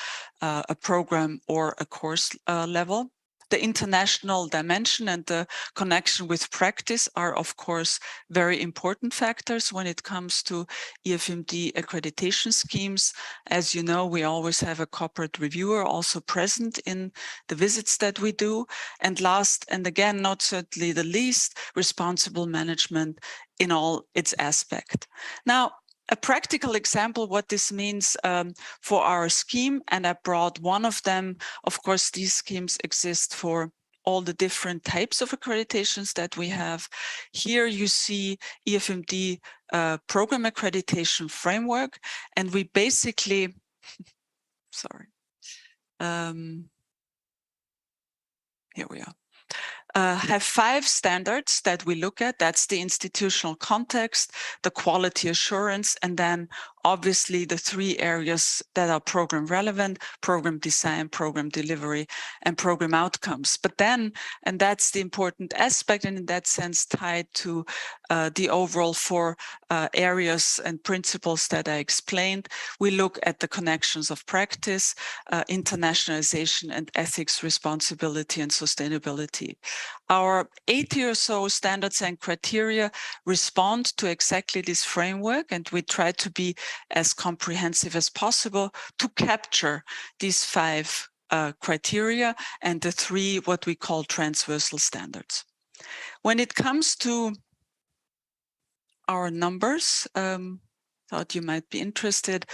a program, or a course level. The international dimension and the connection with practice are, of course, very important factors when it comes to 𝗪𝗡𝗐 accreditation schemes. As you know, we always have a corporate reviewer also present in the visits that we do. And last, and again, not certainly the least, responsible management in all its aspects. Now, a practical example what this means for our scheme, and I brought one of them. Of course, these schemes exist for all the different types of accreditations that we have. Here you see 𝗨𝗶𝘇 program accreditation framework, and we basically, sorry, here we are. Have 5 standards that we look at. That's the institutional context, the quality assurance, and then obviously the 3 areas that are program relevant: program design, program delivery, and program outcomes. But then, and that's the important aspect, and in that sense tied to the overall 4 areas and principles that I explained, we look at the connections of practice, internationalization, and ethics, responsibility, and sustainability. Our 80 or so standards and criteria respond to exactly this framework, and we try to be as comprehensive as possible to capture these 5 criteria and the 3 what we call transversal standards. When it comes to our numbers, thought you might be interested.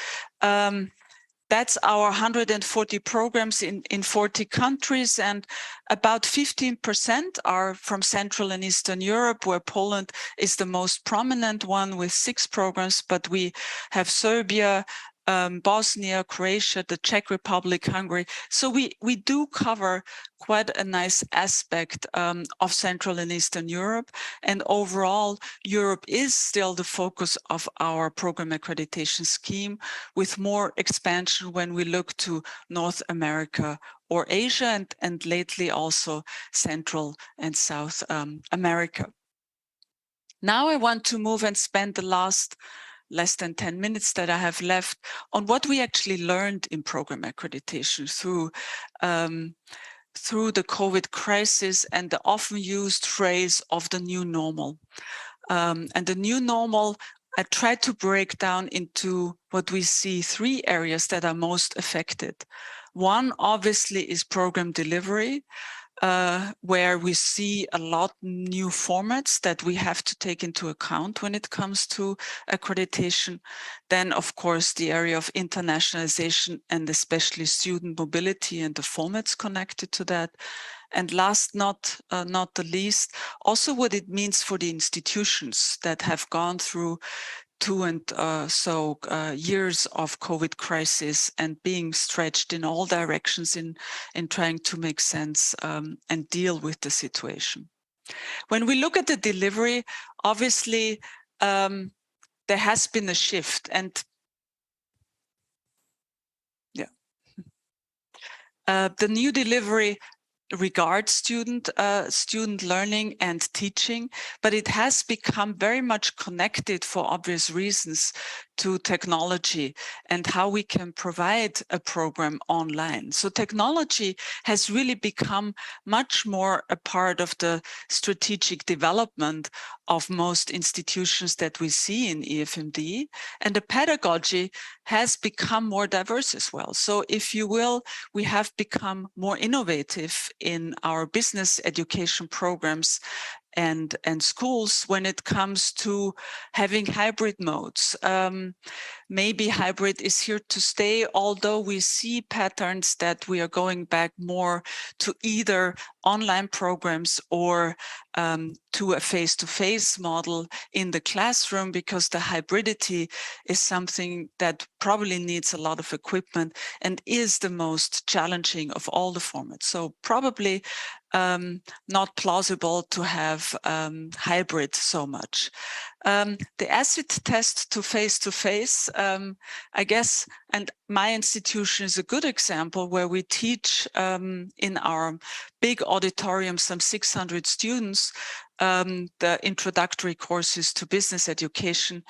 That's our 140 programs in 40 countries, and about 15% are from Central and Eastern Europe, where Poland is the most prominent one with 6 programs, but we have Serbia, Bosnia, Croatia, the Czech Republic, Hungary. So we do cover quite a nice aspect of Central and Eastern Europe. And overall, Europe is still the focus of our program accreditation scheme, with more expansion when we look to North America or Asia, and lately also Central and South America. Now I want to move and spend the less than 10 minutes that I have left on what we actually learned in program accreditation through the COVID crisis and the often used phrase of the new normal. And the new normal, I tried to break down into what we see 3 areas that are most affected. One, obviously, is program delivery, where we see a lot new formats that we have to take into account when it comes to accreditation. Then, of course, the area of internationalization and especially student mobility and the formats connected to that. And last, not the least, also what it means for the institutions that have gone through 2 and so years of COVID crisis and being stretched in all directions in trying to make sense and deal with the situation. When we look at the delivery, obviously there has been a shift, and yeah, the new delivery regards student learning and teaching, but it has become very much connected, for obvious reasons, to technology and how we can provide a program online. So technology has really become much more a part of the strategic development of most institutions that we see in 𝗨𝗶𝘇, and the pedagogy has become more diverse as well. So if you will, we have become more innovative in our business education programs and schools when it comes to having hybrid modes. Maybe hybrid is here to stay, although we see patterns that we are going back more to either online programs or to a face-to-face model in the classroom, because the hybridity is something that probably needs a lot of equipment and is the most challenging of all the formats. So probably not plausible to have hybrid so much. The acid test to face-to-face, I guess, and my institution is a good example where we teach in our big auditorium, some 600 students, the introductory courses to business education.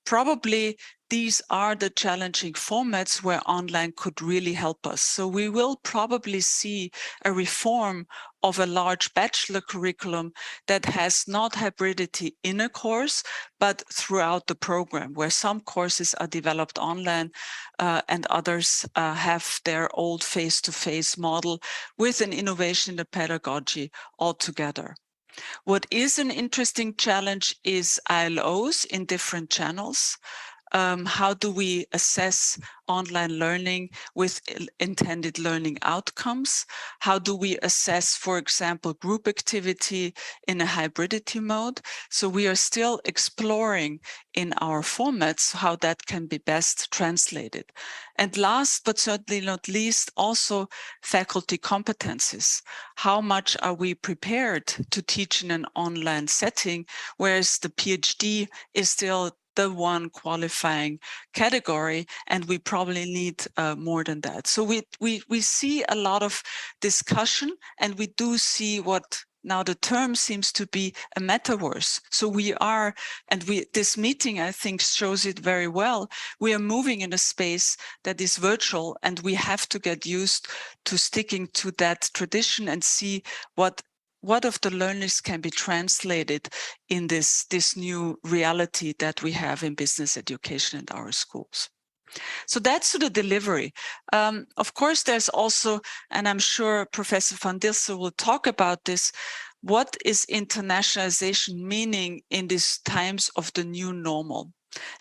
Probably these are the challenging formats where online could really help us. So we will probably see a reform of a large bachelor curriculum that has not hybridity in a course, but throughout the program, where some courses are developed online and others have their old face-to-face model with an innovation in the pedagogy altogether. What is an interesting challenge is ILOs in different channels. how do we assess online learning with intended learning outcomes? How do we assess, for example, group activity in a hybridity mode? So we are still exploring in our formats how that can be best translated. And last but certainly not least, also faculty competencies. How much are we prepared to teach in an online setting, whereas the PhD is still the one qualifying category, and we probably need more than that. So we see a lot of discussion, and we do see what now the term seems to be a metaverse. So we are, and this meeting, I think, shows it very well. We are moving in a space that is virtual, and we have to get used to sticking to that tradition and see what of the learnings can be translated in this new reality that we have in business education in our schools. So that's to the delivery. Of course, there's also, and I'm sure Professor van Dilsen will talk about this, what is internationalization meaning in these times of the new normal?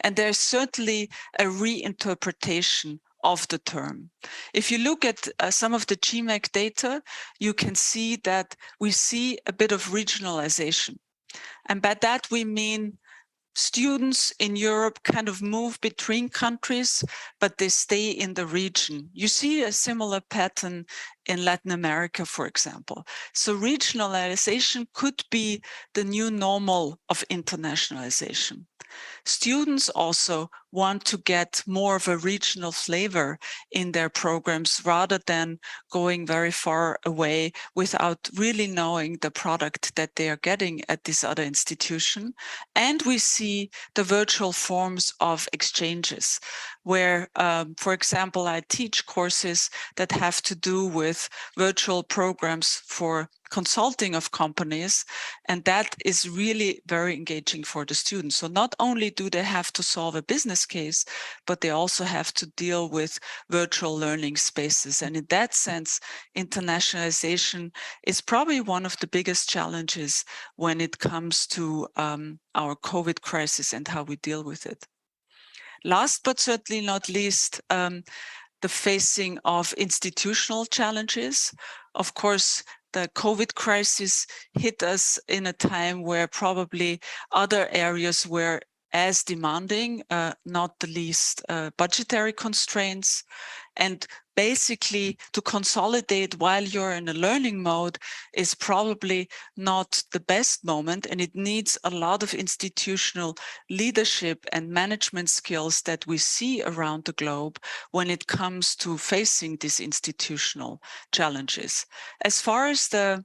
And there's certainly a reinterpretation of the term. If you look at some of the GMAC data, you can see that we see a bit of regionalization. And by that we mean students in Europe kind of move between countries, but they stay in the region. You see a similar pattern in Latin America, for example. So regionalization could be the new normal of internationalization. Students also want to get more of a regional flavor in their programs rather than going very far away without really knowing the product that they are getting at this other institution. And we see the virtual forms of exchanges where, for example, I teach courses that have to do with virtual programs for consulting of companies, and that is really very engaging for the students. So not only do they have to solve a business case, but they also have to deal with virtual learning spaces. And in that sense, internationalization is probably one of the biggest challenges when it comes to our COVID crisis and how we deal with it. Last but certainly not least, the facing of institutional challenges. Of course, the COVID crisis hit us in a time where probably other areas were as demanding, not the least budgetary constraints. And basically to consolidate while you're in a learning mode is probably not the best moment, and it needs a lot of institutional leadership and management skills that we see around the globe when it comes to facing these institutional challenges. As far as the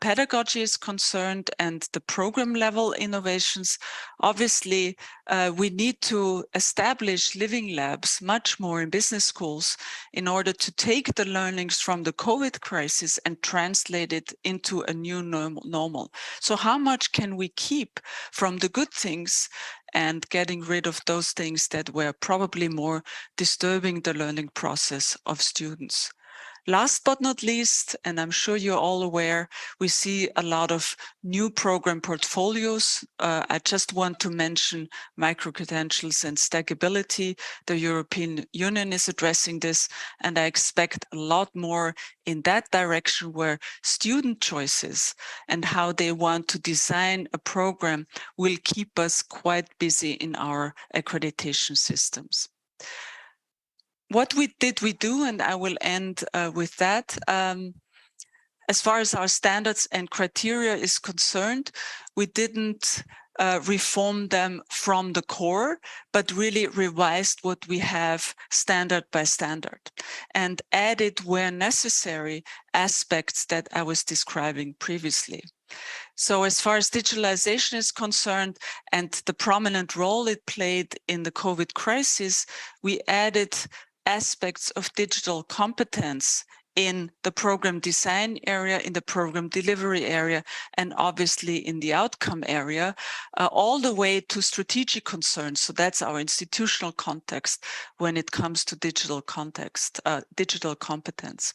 pedagogy is concerned and the program level innovations, obviously we need to establish living labs much more in business schools in order to take the learnings from the COVID crisis and translate it into a new normal. So how much can we keep from the good things and getting rid of those things that were probably more disturbing the learning process of students? Last but not least, and I'm sure you're all aware, we see a lot of new program portfolios. I just want to mention micro-credentials and stackability. The European Union is addressing this, and I expect a lot more in that direction where student choices and how they want to design a program will keep us quite busy in our accreditation systems. What we do, and I will end with that. As far as our standards and criteria is concerned, we didn't reform them from the core, but really revised what we have standard by standard and added where necessary aspects that I was describing previously. So as far as digitalization is concerned and the prominent role it played in the COVID crisis, we added aspects of digital competence in the program design area, in the program delivery area, and obviously in the outcome area, all the way to strategic concerns. So that's our institutional context when it comes to digital context, digital competence.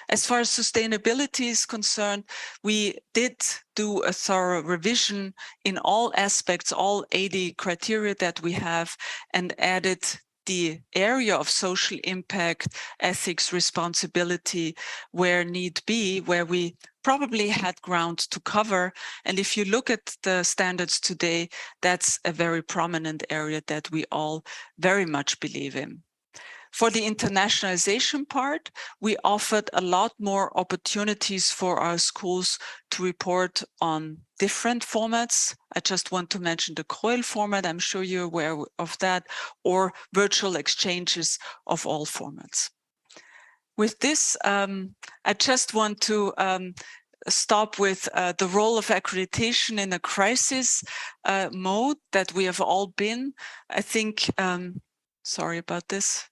As far as sustainability is concerned, we did do a thorough revision in all aspects, all 80 criteria that we have, and added the area of social impact, ethics, responsibility, where need be, where we probably had ground to cover. And if you look at the standards today, that's a very prominent area that we all very much believe in. For the internationalization part, we offered a lot more opportunities for our schools to report on different formats. I just want to mention the 𝗀𝙀𝙈 format, I'm sure you're aware of that, or virtual exchanges of all formats. With this, I just want to stop with the role of accreditation in a crisis mode that we have all been. I think, sorry about this.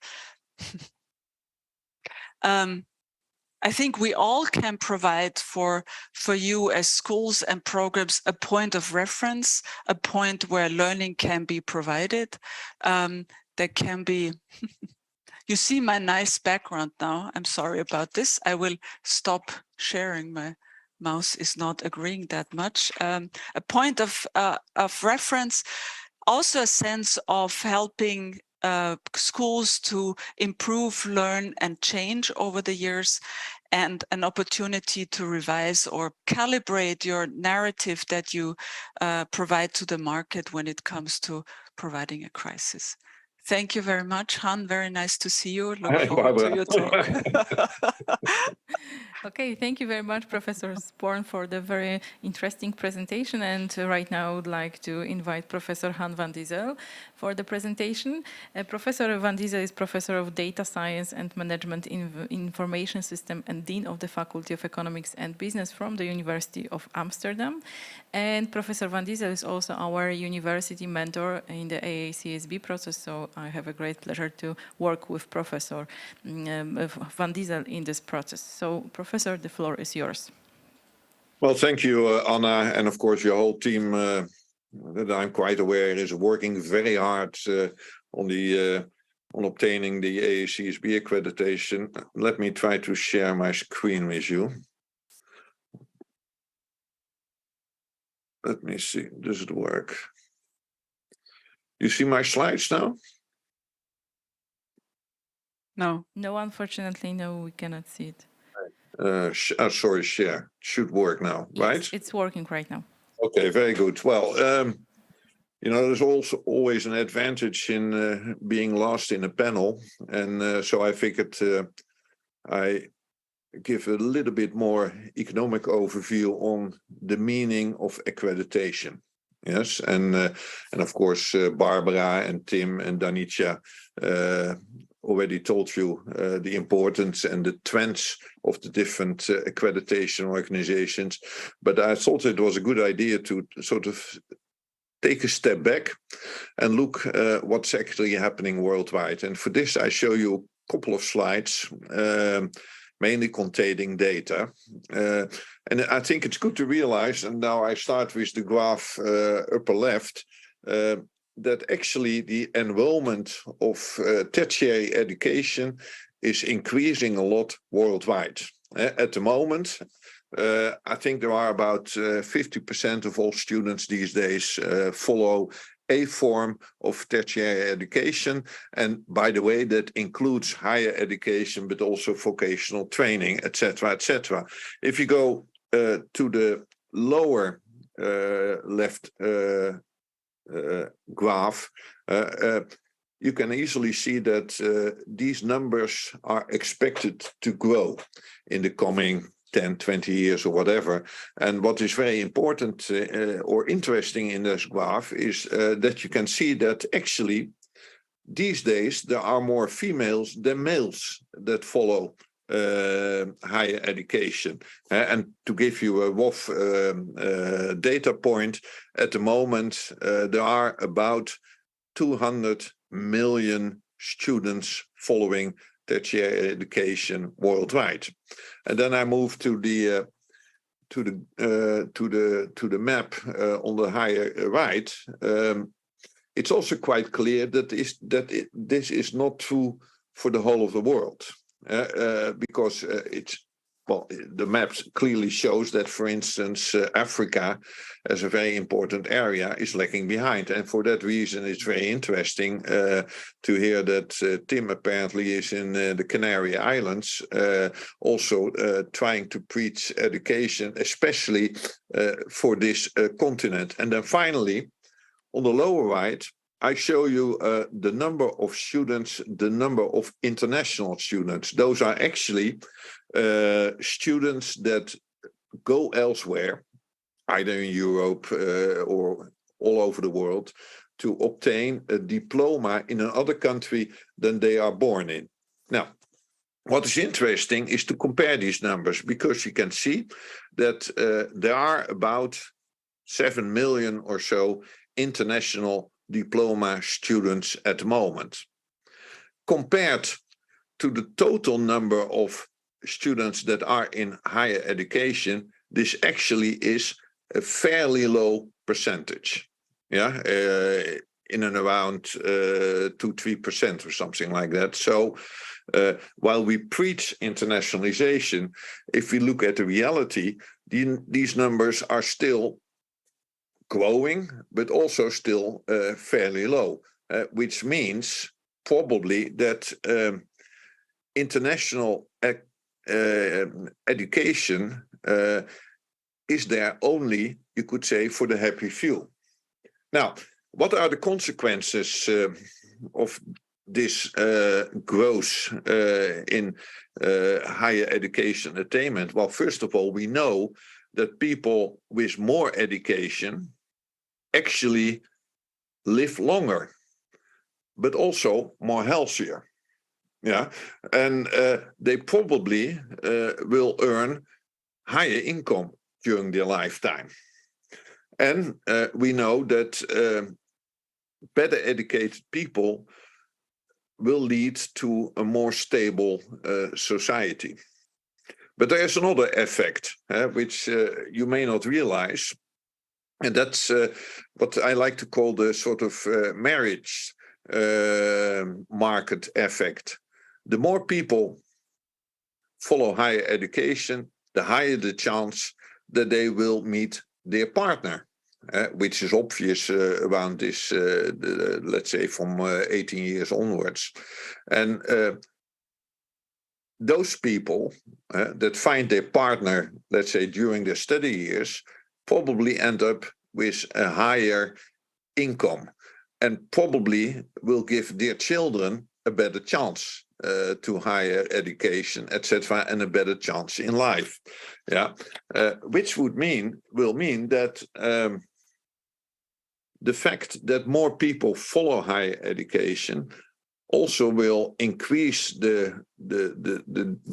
I think we all can provide for you as schools and programs a point of reference, a point where learning can be provided. That can be, you see my nice background now. I'm sorry about this. I will stop sharing. My mouse is not agreeing that much. A point of reference, also a sense of helping schools to improve, learn, and change over the years, and an opportunity to revise or calibrate your narrative that you provide to the market when it comes to providing a crisis. Thank you very much, Han. Very nice to see you. Look forward to your talk. Okay, thank you very much, Professor Sporn, for the very interesting presentation. And right now, I would like to invite Professor Han van Diezel for the presentation. Professor van Diezel is Professor of Data Science and Management in Information System and Dean of the Faculty of Economics and Business from the University of Amsterdam. And Professor van Diezel is also our university mentor in the AACSB process. So I have a great pleasure to work with Professor van Diezel in this process. So, Professor, the floor is yours. Well, thank you, Anna, and of course your whole team that I'm quite aware is working very hard on obtaining the AACSB accreditation. Let me try to share my screen with you. Let me see, does it work? You see my slides now? No. No, unfortunately, no, we cannot see it. Sorry, share. Should work now, right? Yes, it's working right now. Okay, very good. Well, you know, there's also always an advantage in being last in a panel. And so I figured I give a little bit more economic overview on the meaning of accreditation. Yes, and of course, Barbara and Tim and Danica already told you the importance and the trends of the different accreditation organizations. But I thought it was a good idea to sort of take a step back and look what's actually happening worldwide. And for this, I show you a couple of slides, mainly containing data. And I think it's good to realize, and now I start with the graph upper left, that actually the enrollment of tertiary education is increasing a lot worldwide. At the moment, I think there are about 50% of all students these days follow a form of tertiary education. And by the way, that includes higher education, but also vocational training, etc., etc. If you go to the lower left graph, you can easily see that these numbers are expected to grow in the coming 10, 20 years or whatever. And what is very important or interesting in this graph is that you can see that actually these days there are more females than males that follow higher education. And to give you a rough data point, at the moment there are about 200 million students following tertiary education worldwide. And then I move to the map on the higher right. It's also quite clear that this is not true for the whole of the world, because the map clearly shows that, for instance, Africa, as a very important area, is lagging behind. And for that reason, it's very interesting to hear that Tim apparently is in the Canary Islands, also trying to preach education, especially for this continent. And then finally, on the lower right, I show you the number of students, the number of international students. Those are actually students that go elsewhere, either in Europe or all over the world, to obtain a diploma in another country than they are born in. Now, what is interesting is to compare these numbers, because you can see that there are about 7 million or so international diploma students at the moment. Compared to the total number of students that are in higher education, this actually is a fairly low percentage. Yeah, in and around 2-3% or something like that. So while we preach internationalization, if we look at the reality, these numbers are still growing, but also still fairly low, which means probably that international education is there only, you could say, for the happy few. Now, what are the consequences of this growth in higher education attainment? Well, first of all, we know that people with more education actually live longer, but also more healthier. Yeah, and they probably will earn higher income during their lifetime. And we know that better educated people will lead to a more stable society. But there's another effect, which you may not realize, and that's what I like to call the sort of marriage market effect. The more people follow higher education, the higher the chance that they will meet their partner, which is obvious around this, let's say, from 18 years onwards. And those people that find their partner, let's say, during their study years, probably end up with a higher income and probably will give their children a better chance to higher education, etc., and a better chance in life. Yeah, which will mean that the fact that more people follow higher education also will increase the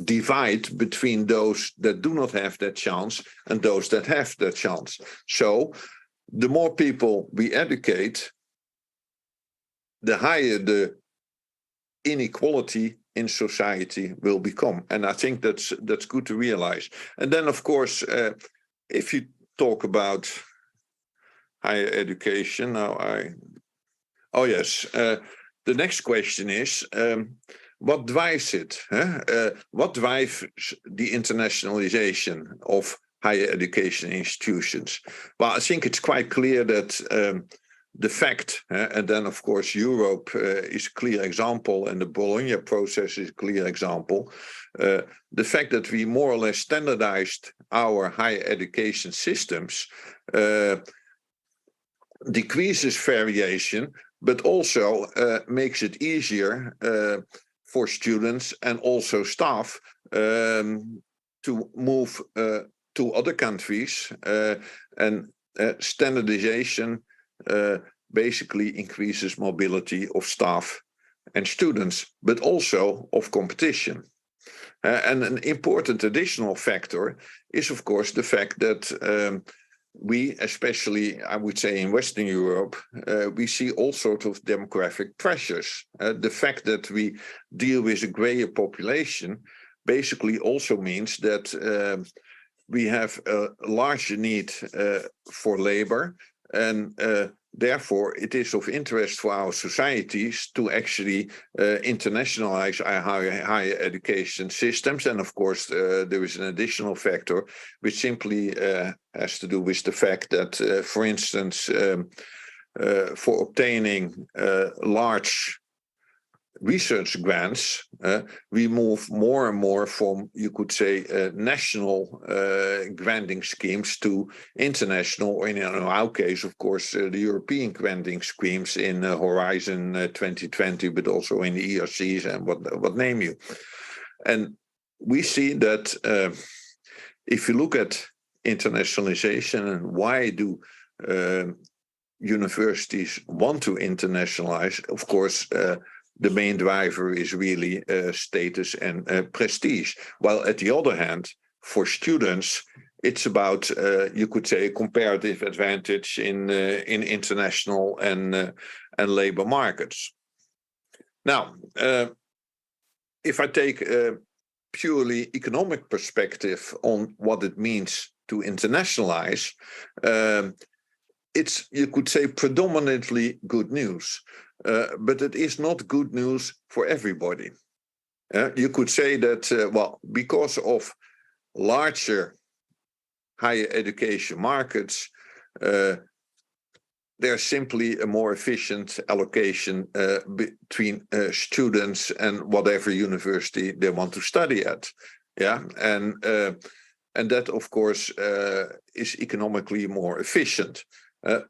divide between those that do not have that chance and those that have that chance. So the more people we educate, the higher the inequality in society will become. And I think that's good to realize. And then, of course, if you talk about higher education, oh yes, the next question is, what drives it? What drives the internationalization of higher education institutions? Well, I think it's quite clear that the fact, and then of course Europe is a clear example, and the Bologna process is a clear example, the fact that we more or less standardized our higher education systems decreases variation, but also makes it easier for students and also staff to move to other countries, and standardization basically increases mobility of staff and students, but also of competition. And an important additional factor is, of course, the fact that we, especially, I would say in Western Europe, we see all sorts of demographic pressures. The fact that we deal with a grayer population basically also means that we have a larger need for labor, and therefore it is of interest for our societies to actually internationalize our higher education systems. And of course, there is an additional factor which simply has to do with the fact that, for instance, for obtaining large research grants, we move more and more from, you could say, national granting schemes to international, or in our case, of course, the European granting schemes in Horizon 2020, but also in the ERCs and what name you. And we see that if you look at internationalization and why do universities want to internationalize, of course, the main driver is really status and prestige. While at the other hand, for students, it's about, you could say, a comparative advantage in international and labor markets. Now, if I take a purely economic perspective on what it means to internationalize, it's, you could say, predominantly good news. But it is not good news for everybody. You could say that, well, because of larger higher education markets, there's simply a more efficient allocation between students and whatever university they want to study at. Yeah, and that, of course, is economically more efficient,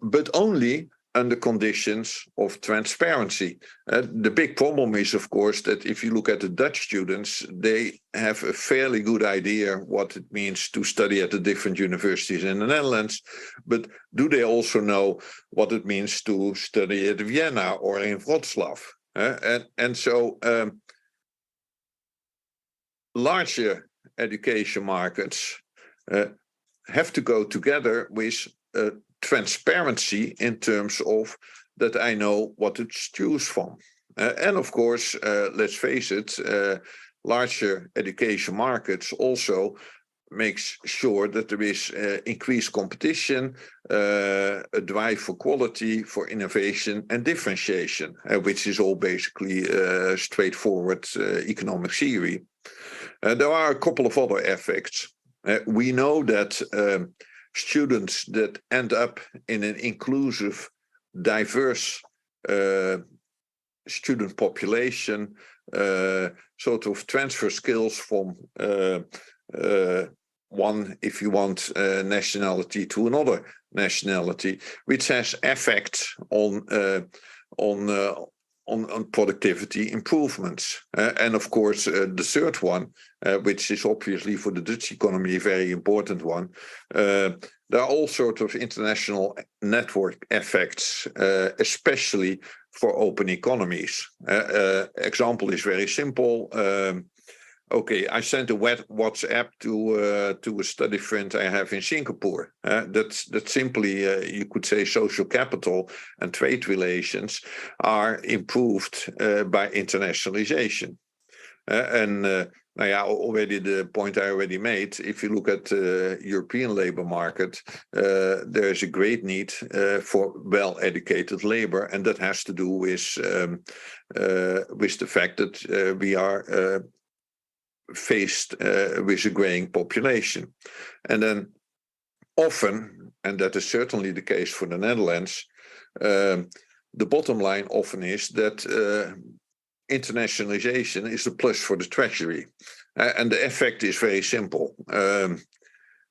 but only under conditions of transparency. The big problem is, of course, that if you look at the Dutch students, they have a fairly good idea what it means to study at the different universities in the Netherlands, but do they also know what it means to study at Vienna or in Wrocław? And so larger education markets have to go together with transparency in terms of that I know what to choose from. And of course, let's face it, larger education markets also makes sure that there is increased competition, a drive for quality, for innovation and differentiation, which is all basically straightforward economic theory. There are a couple of other effects. We know that students that end up in an inclusive, diverse student population sort of transfer skills from one, if you want, nationality to another nationality, which has effects on productivity improvements. And of course, the third one, which is obviously for the Dutch economy a very important one, there are all sorts of international network effects, especially for open economies. Example is very simple. Okay, I sent a WhatsApp to a study friend I have in Singapore. That's simply, you could say, social capital and trade relations are improved by internationalization. Now, yeah, already the point I already made, if you look at the European labor market, there is a great need for well-educated labor, and that has to do with the fact that we are faced with a graying population. And then often, and that is certainly the case for the Netherlands, the bottom line often is that internationalization is a plus for the treasury. And the effect is very simple.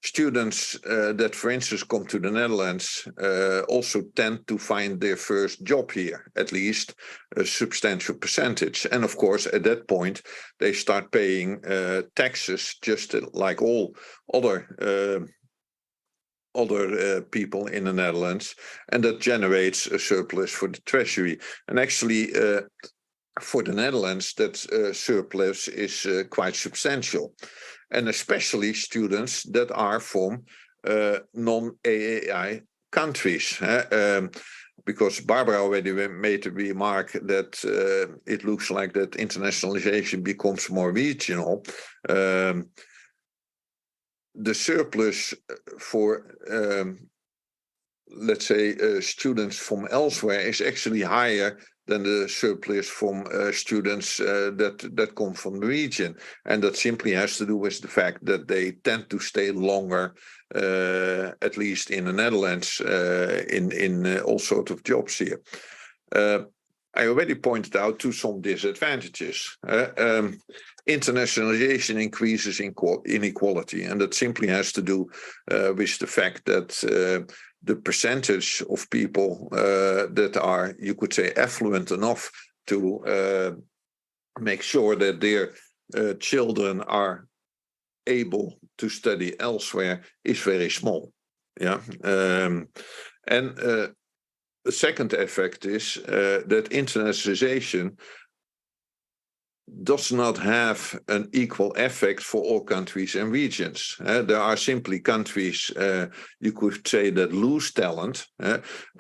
Students that, for instance, come to the Netherlands also tend to find their first job here, at least a substantial percentage. And of course, at that point, they start paying taxes just like all other people in the Netherlands, and that generates a surplus for the treasury. And actually, for the Netherlands, that surplus is quite substantial. And especially students that are from non-AAI countries. Because Barbara already made the remark that it looks like that internationalization becomes more regional. The surplus for, let's say, students from elsewhere is actually higher than the surplus from students that come from the region. And that simply has to do with the fact that they tend to stay longer, at least in the Netherlands, in all sorts of jobs here. I already pointed out to some disadvantages. Internationalization increases inequality, and that simply has to do with the fact that the percentage of people that are, you could say, affluent enough to make sure that their children are able to study elsewhere is very small. Yeah, and the second effect is that internationalization does not have an equal effect for all countries and regions. There are simply countries, you could say, that lose talent.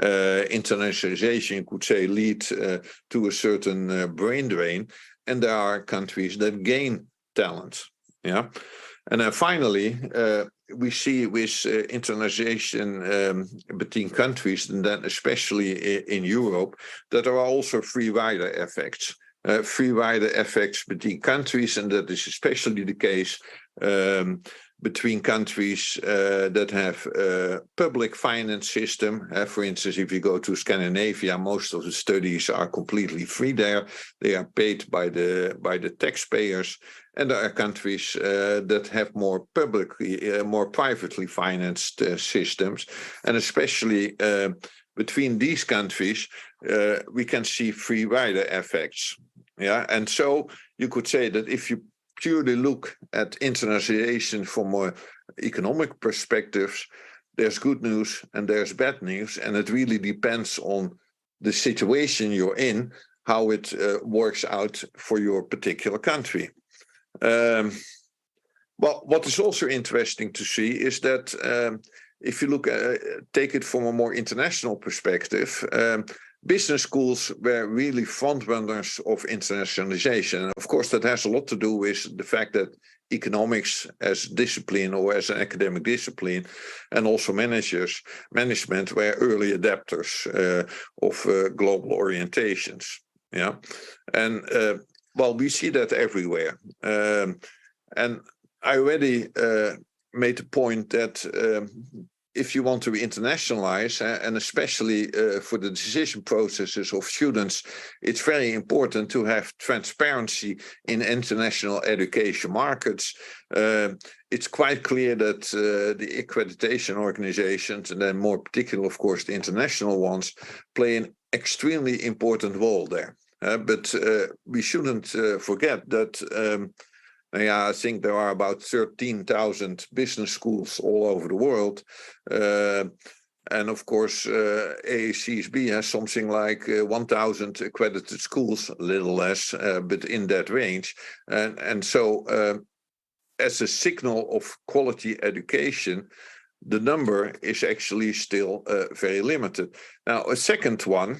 Internationalization, you could say, lead to a certain brain drain, and there are countries that gain talent. Yeah, and then finally, we see with internationalization between countries, and then especially in Europe, that there are also free rider effects. Free rider effects between countries, and that is especially the case between countries that have public finance system. For instance, if you go to Scandinavia, most of the studies are completely free there. They are paid by the taxpayers. And there are countries that have more publicly, more privately financed systems, and especially between these countries, we can see free rider effects. Yeah, and so you could say that if you purely look at internationalization from an economic perspective, there's good news and there's bad news, and it really depends on the situation you're in, how it works out for your particular country. Well, what is also interesting to see is that if you look at, take it from a more international perspective, business schools were really front runners of internationalization. And of course, that has a lot to do with the fact that economics as discipline or as an academic discipline, and also management were early adapters of global orientations. Yeah, and well, we see that everywhere. And I already made the point that if you want to internationalize, and especially for the decision processes of students, it's very important to have transparency in international education markets. It's quite clear that the accreditation organizations, and then more particularly, of course, the international ones, play an extremely important role there. But we shouldn't forget that yeah, I think there are about 13,000 business schools all over the world. And of course, AACSB has something like 1,000 accredited schools, a little less, but in that range. And so as a signal of quality education, the number is actually still very limited. Now, a second one,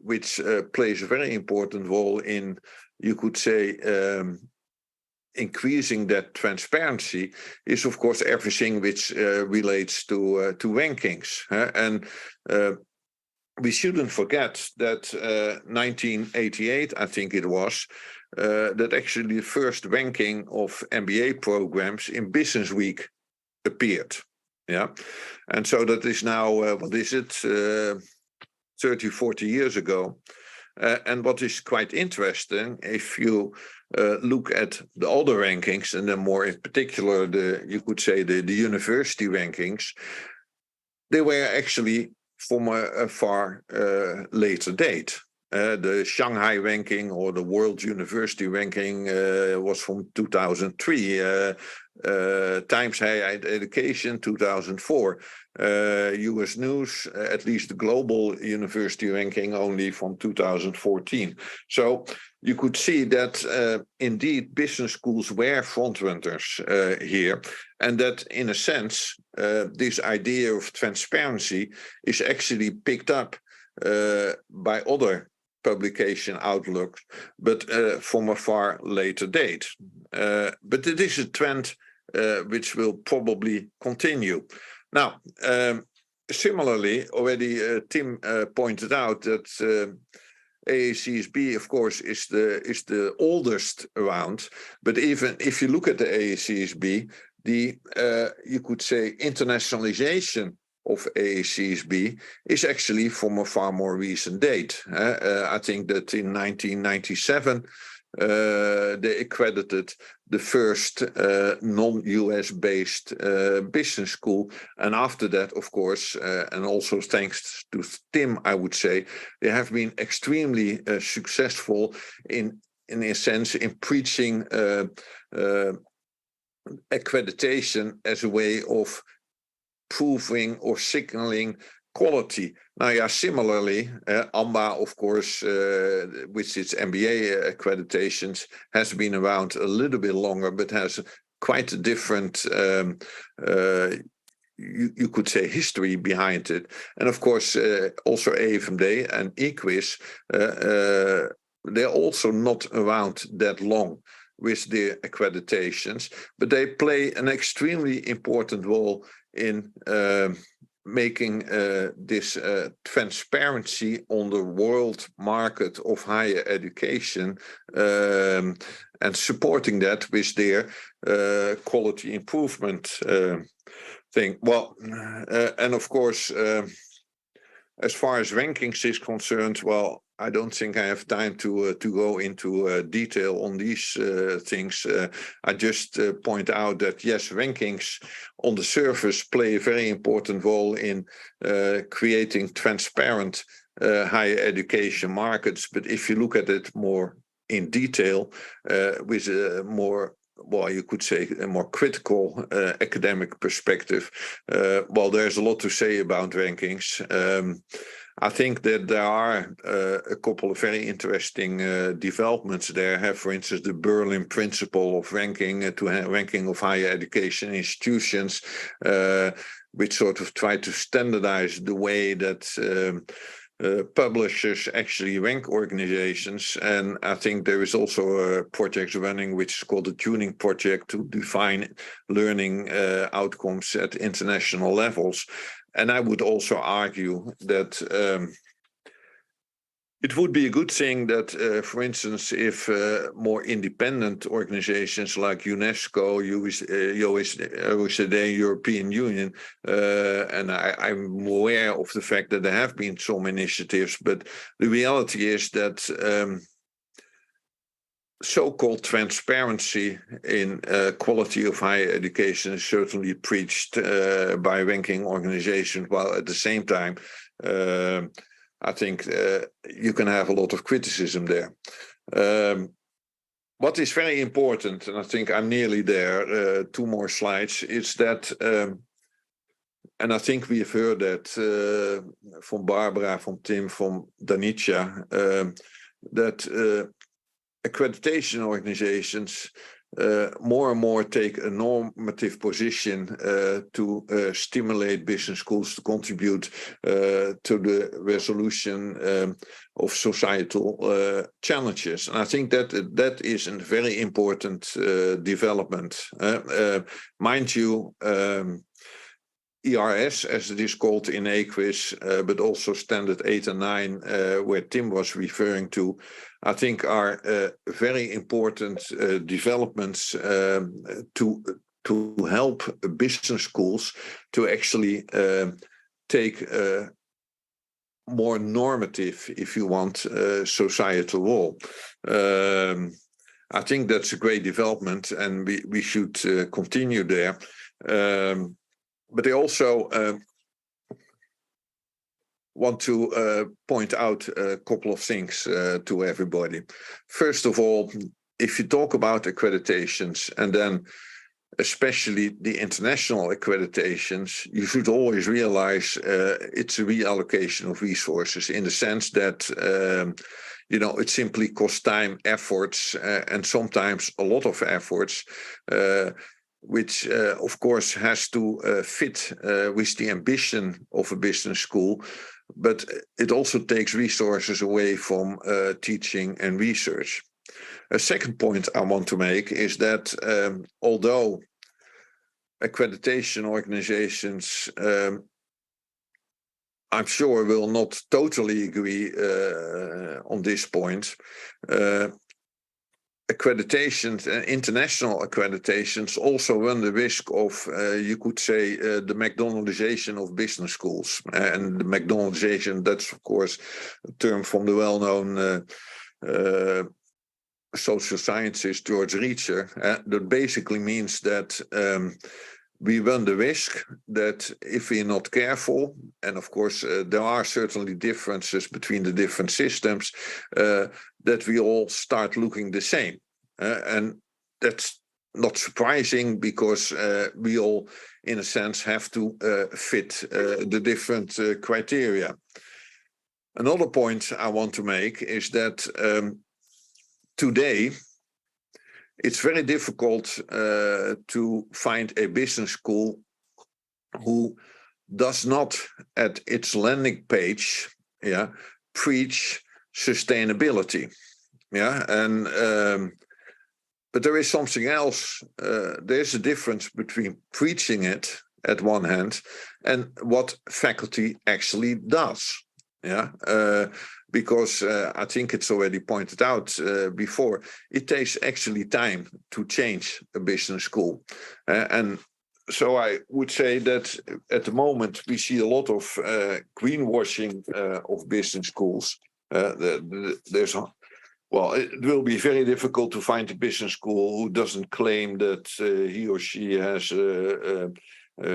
which plays a very important role in, you could say, increasing that transparency, is of course everything which relates to rankings. And we shouldn't forget that 1988, I think it was, that actually the first ranking of MBA programs in Business Week appeared. Yeah, and so that is now, what is it, 30, 40 years ago. And what is quite interesting, if you look at the other rankings, and then more in particular, you could say the university rankings, they were actually from a far later date. The Shanghai ranking or the World University ranking was from 2003. Times Higher Education, 2004. US News, at least the global university ranking only from 2014. So you could see that indeed business schools were frontrunners here, and that in a sense, this idea of transparency is actually picked up by other publication outlooks, but from a far later date. But it is a trend which will probably continue. Now, similarly, already Tim pointed out that 𝗂𝗍𝘁𝗍𝐵, of course, is the oldest around. But even if you look at the 𝗂𝗍𝗍𝘁𝗍𝐵, you could say internationalization of 𝗂𝗍𝗍𝘁𝗍𝐵 is actually from a far more recent date. I think that in 1997, they accredited the first non-US based business school. And after that, of course, and also thanks to Tim, I would say, they have been extremely successful in a sense, in preaching accreditation as a way of proving or signaling quality. Now, yeah, similarly, AMBA, of course, with its MBA accreditations, has been around a little bit longer, but has quite a different, you could say, history behind it. And of course, also 𝗂𝗏𝗍𝗪 and 𝗖𝗏𝗄𝗏, they're also not around that long with their accreditations, but they play an extremely important role in making this transparency on the world market of higher education and supporting that with their quality improvement thing. Well, and of course, as far as rankings is concerned, well, I don't think I have time to go into detail on these things. I just point out that, yes, rankings on the surface play a very important role in creating transparent higher education markets. But if you look at it more in detail, with a more, well, you could say a more critical academic perspective, well, there's a lot to say about rankings. I think that there are a couple of very interesting developments there. For instance, the Berlin principle of ranking ranking of higher education institutions, which sort of try to standardize the way that publishers actually rank organizations. And I think there is also a project running which is called the Tuning Project to define learning outcomes at international levels. And I would also argue that it would be a good thing that, for instance, if more independent organizations like UNESCO, OECD, European Union, and I'm aware of the fact that there have been some initiatives, but the reality is that so-called transparency in quality of higher education is certainly preached by ranking organizations, while at the same time, I think you can have a lot of criticism there. What is very important, and I think I'm nearly there, 2 more slides, is that, and I think we've heard that from Barbara, from Tim, from Danica, that accreditation organizations more and more take a normative position to stimulate business schools to contribute to the resolution of societal challenges. And I think that that is a very important development. Mind you, ERS, as it is called in AQuIS, but also Standard 8 and 9, where Tim was referring to, I think are very important developments to help business schools to actually take more normative, if you want, societal role. I think that's a great development, and we should continue there. But they also want to point out a couple of things to everybody. First of all, if you talk about accreditations and then especially the international accreditations, you should always realize it's a reallocation of resources in the sense that it simply costs time, efforts, and sometimes a lot of efforts, which of course has to fit with the ambition of a business school, but it also takes resources away from teaching and research. A second point I want to make is that although accreditation organizations, I'm sure, will not totally agree on this point, accreditations, international accreditations also run the risk of, you could say, the McDonaldization of business schools. And the McDonaldization, that's of course a term from the well-known social scientist George Reacher. That basically means that we run the risk that if we're not careful, and of course there are certainly differences between the different systems, that we all start looking the same. And that's not surprising because we all, in a sense, have to fit the different criteria. Another point I want to make is that today, it's very difficult to find a business school who does not, at its landing page, preach sustainability. But there is something else. There's a difference between preaching it at one hand and what faculty actually does. Because I think it's already pointed out before, it takes actually time to change a business school. And so I would say that at the moment we see a lot of greenwashing of business schools. It will be very difficult to find a business school who doesn't claim that he or she has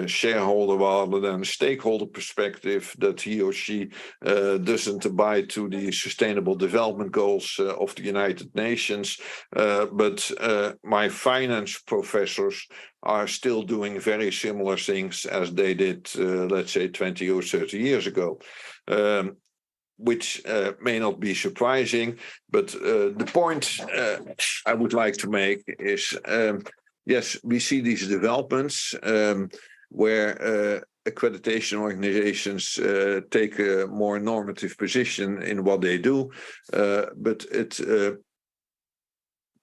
shareholder rather than stakeholder perspective, that he or she doesn't abide to the Sustainable Development Goals of the United Nations. But my finance professors are still doing very similar things as they did, let's say, 20 or 30 years ago. Which may not be surprising, but the point I would like to make is, yes, we see these developments where accreditation organizations take a more normative position in what they do, but it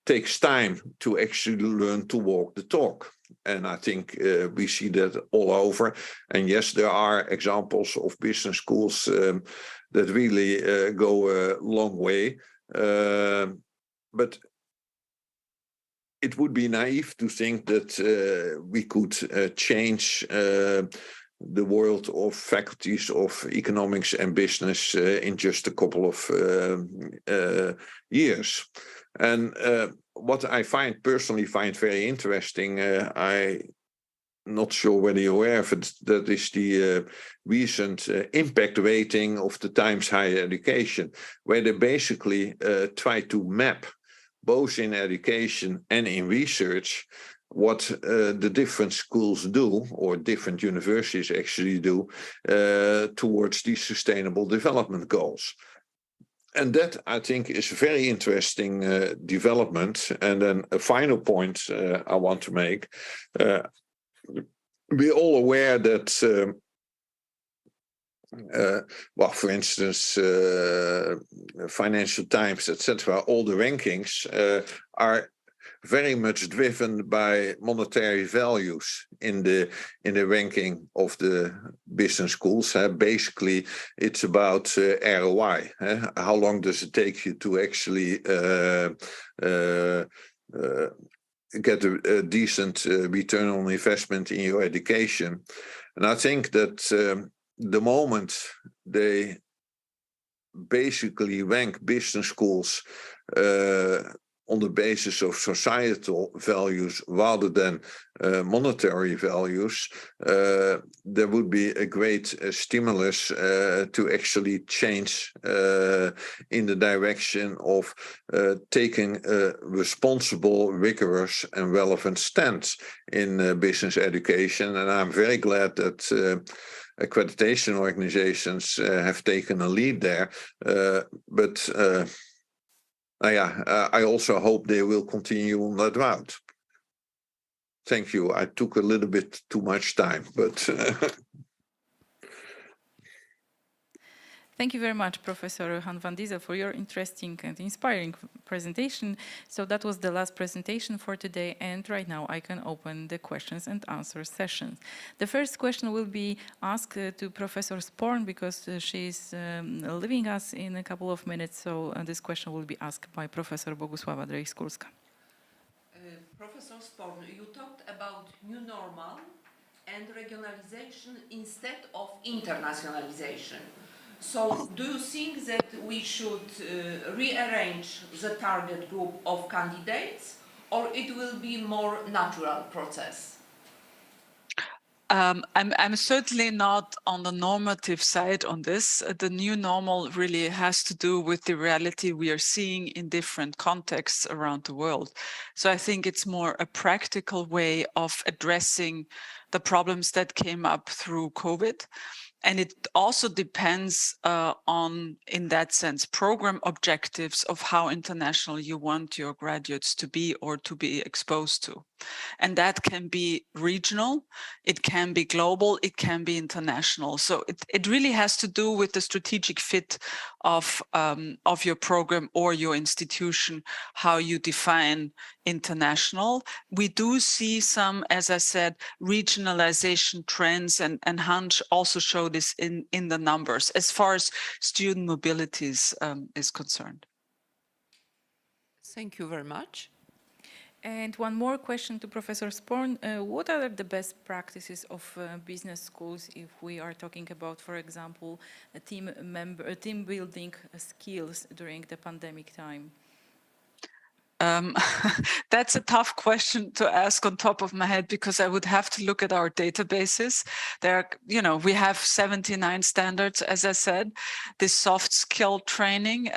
takes time to actually learn to walk the talk. And I think we see that all over. And yes, there are examples of business schools that really go a long way. But it would be naive to think that we could change the world of faculties of economics and business in just a couple of years. And what I personally find very interesting, I'm not sure whether you're aware of it, that is the recent impact rating of the Times Higher Education, where they basically try to map, both in education and in research, what the different schools do, or different universities actually do, towards these Sustainable Development Goals. And that, I think, is a very interesting development. And then a final point I want to make. We're all aware that, for instance, Financial Times, etc., all the rankings are very much driven by monetary values in the ranking of the business schools. Basically, it's about ROI. How long does it take you to actually get a decent return on investment in your education? And I think that the moment they basically rank business schools on the basis of societal values rather than monetary values, there would be a great stimulus to actually change in the direction of taking a responsible, rigorous and relevant stance in business education. And I'm very glad that accreditation organizations have taken a lead there. I also hope they will continue on that route. Thank you. I took a little bit too much time, but... Thank you very much, Professor Han van Diesel, for your interesting and inspiring presentation. So that was the last presentation for today, and right now I can open the questions and answer session. The first question will be asked to Professor 𝗏𝗏 because she is leaving us in a couple of minutes, so this question will be asked by Professor Bogusława Drejskulska. Professor 𝗏𝗏, you talked about new normal and regionalization instead of internationalization. So do you think that we should rearrange the target group of candidates, or it will be more natural process? I'm certainly not on the normative side on this. The new normal really has to do with the reality we are seeing in different contexts around the world. So I think it's more a practical way of addressing the problems that came up through COVID. And it also depends on, in that sense, program objectives of how international you want your graduates to be or to be exposed to. And that can be regional, it can be global, it can be international. So it really has to do with the strategic fit of your program or your institution, how you define international. We do see some, as I said, regionalization trends, and Hans also showed this in the numbers as far as student mobility is concerned. Thank you very much. And one more question to Professor 𝗏𝗏. What are the best practices of business schools if we are talking about, for example, team building skills during the pandemic time? That's a tough question to ask on top of my head, because I would have to look at our databases. There, we have 79 standards, as I said. This soft skill training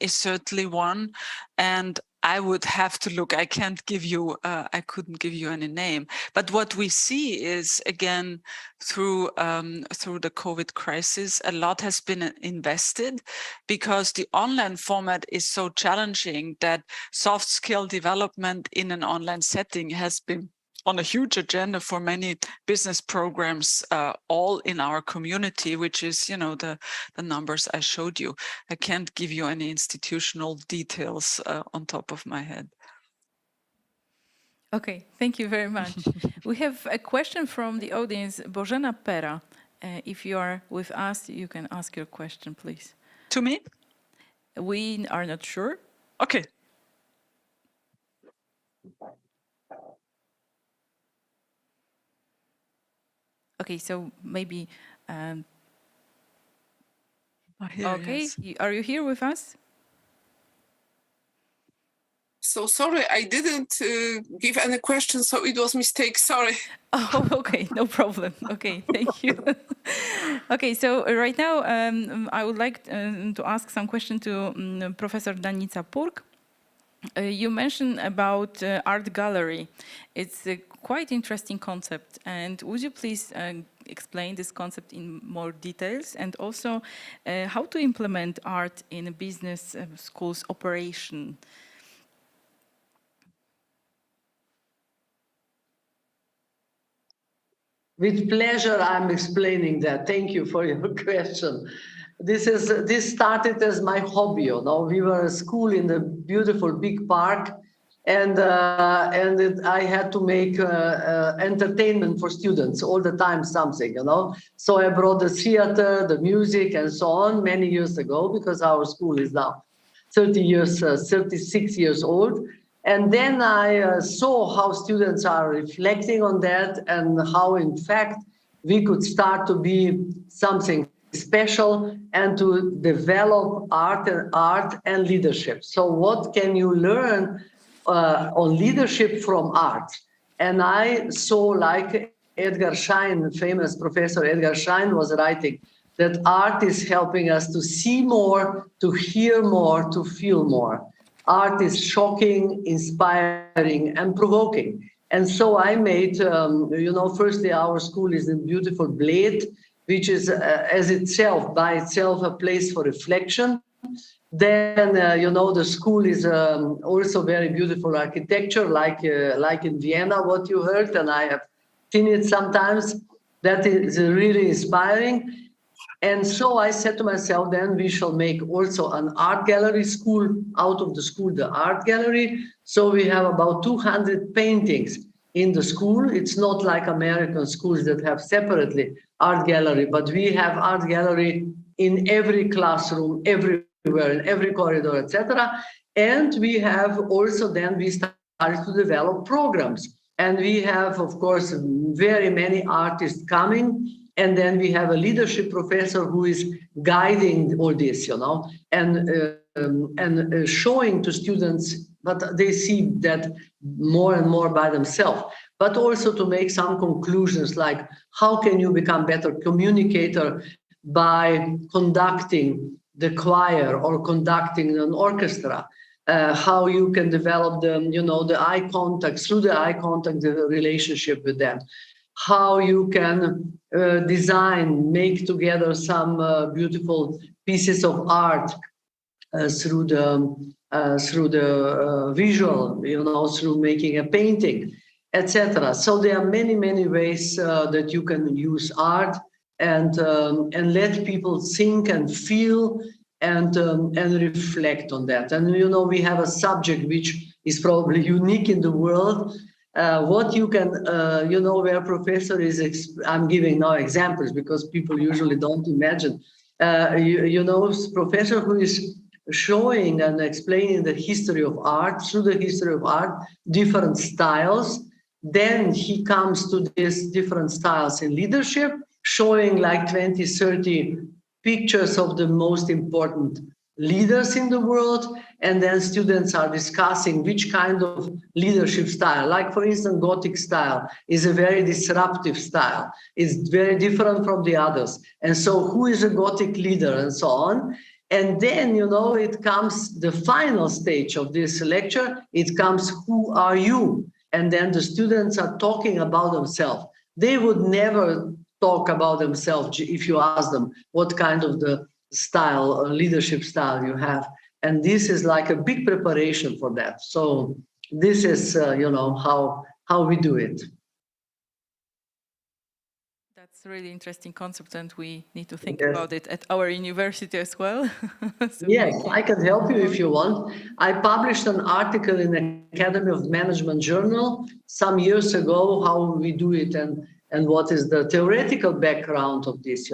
is certainly one, and I would have to look. I can't give you, I couldn't give you any name. But what we see is, again, through the COVID crisis, a lot has been invested, because the online format is so challenging that soft skill development in an online setting has been on a huge agenda for many business programs, all in our community, which is, the numbers I showed you. I can't give you any institutional details on top of my head. Okay, thank you very much. We have a question from the audience, Bożena Pera. If you are with us, you can ask your question, please. To me? We are not sure. Okay. Okay, so maybe, okay, yes. Are you here with us? So sorry, I didn't give any questions, so it was a mistake, sorry. Oh, okay, no problem. Okay, thank you. Okay, so right now I would like to ask some question to Professor Danica Purg. You mentioned about art gallery. It's a quite interesting concept, and would you please explain this concept in more details, and also how to implement art in a business school's operation? With pleasure, I'm explaining that. Thank you for your question. This started as my hobby. We were a school in a beautiful big park, and I had to make entertainment for students all the time, something. So I brought the theater, the music, and so on many years ago, because our school is now 36 years old. And then I saw how students are reflecting on that, and how, in fact, we could start to be something special and to develop art and leadership. So what can you learn on leadership from art. And I saw, like Edgar Schein, famous professor Edgar Schein was writing, that art is helping us to see more, to hear more, to feel more. Art is shocking, inspiring, and provoking. And so I made, firstly, our school is in beautiful 𝗏𝗏, which is as itself, by itself, a place for reflection. Then, the school is also very beautiful architecture, like in Vienna, what you heard, and I have seen it sometimes. That is really inspiring. And so I said to myself, then we shall make also an art gallery school, out of the school, the art gallery. So we have about 200 paintings in the school. It's not like American schools that have separately art gallery, but we have art gallery in every classroom, everywhere, in every corridor, etc. And we have also, then we started to develop programs. And we have, of course, very many artists coming. And then we have a leadership professor who is guiding all this, and showing to students, but they see that more and more by themselves, but also to make some conclusions, like how can you become better communicator by conducting the choir or conducting an orchestra, how you can develop the eye contact, through the eye contact, the relationship with them, how you can design, make together some beautiful pieces of art through the visual, through making a painting, etc. So there are many, many ways that you can use art and let people think and feel and reflect on that. And we have a subject which is probably unique in the world. What you can, where professor is, I'm giving now examples because people usually don't imagine, professor who is showing and explaining the history of art, through the history of art, different styles. Then he comes to these different styles in leadership, showing like 20, 30 pictures of the most important leaders in the world, and then students are discussing which kind of leadership style. Like, for instance, Gothic style is a very disruptive style. It's very different from the others. And so who is a Gothic leader and so on? And then, it comes the final stage of this lecture. It comes, who are you? And then the students are talking about themselves. They would never talk about themselves if you ask them what kind of the style or leadership style you have. And this is like a big preparation for that. So this is, how we do it. That's a really interesting concept, and we need to think about it at our university as well. Yes, I can help you if you want. I published an article in the Academy of Management Journal some years ago, how we do it and what is the theoretical background of this,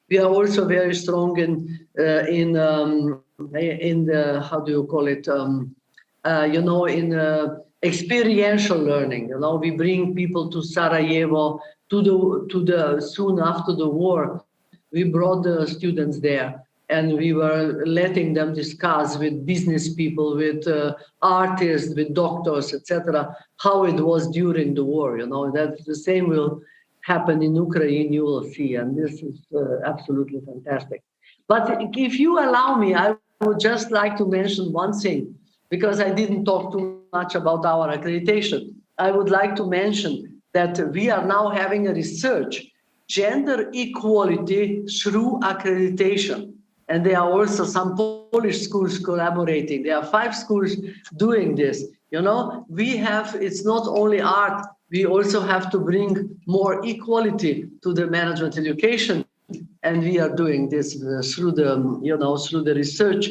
We are also very strong in the, how do you call it, in experiential learning. We bring people to Sarajevo, soon after the war. We brought the students there, and we were letting them discuss with business people, with artists, with doctors, etc., how it was during the war. That the same will happen in Ukraine, you will see, and this is absolutely fantastic. But if you allow me, I would just like to mention one thing, because I didn't talk too much about our accreditation. I would like to mention that we are now having a research, gender equality through accreditation. And there are also some Polish schools collaborating. There are 5 schools doing this. We have, it's not only art, we also have to bring more equality to the management education. And we are doing this through the, through the research,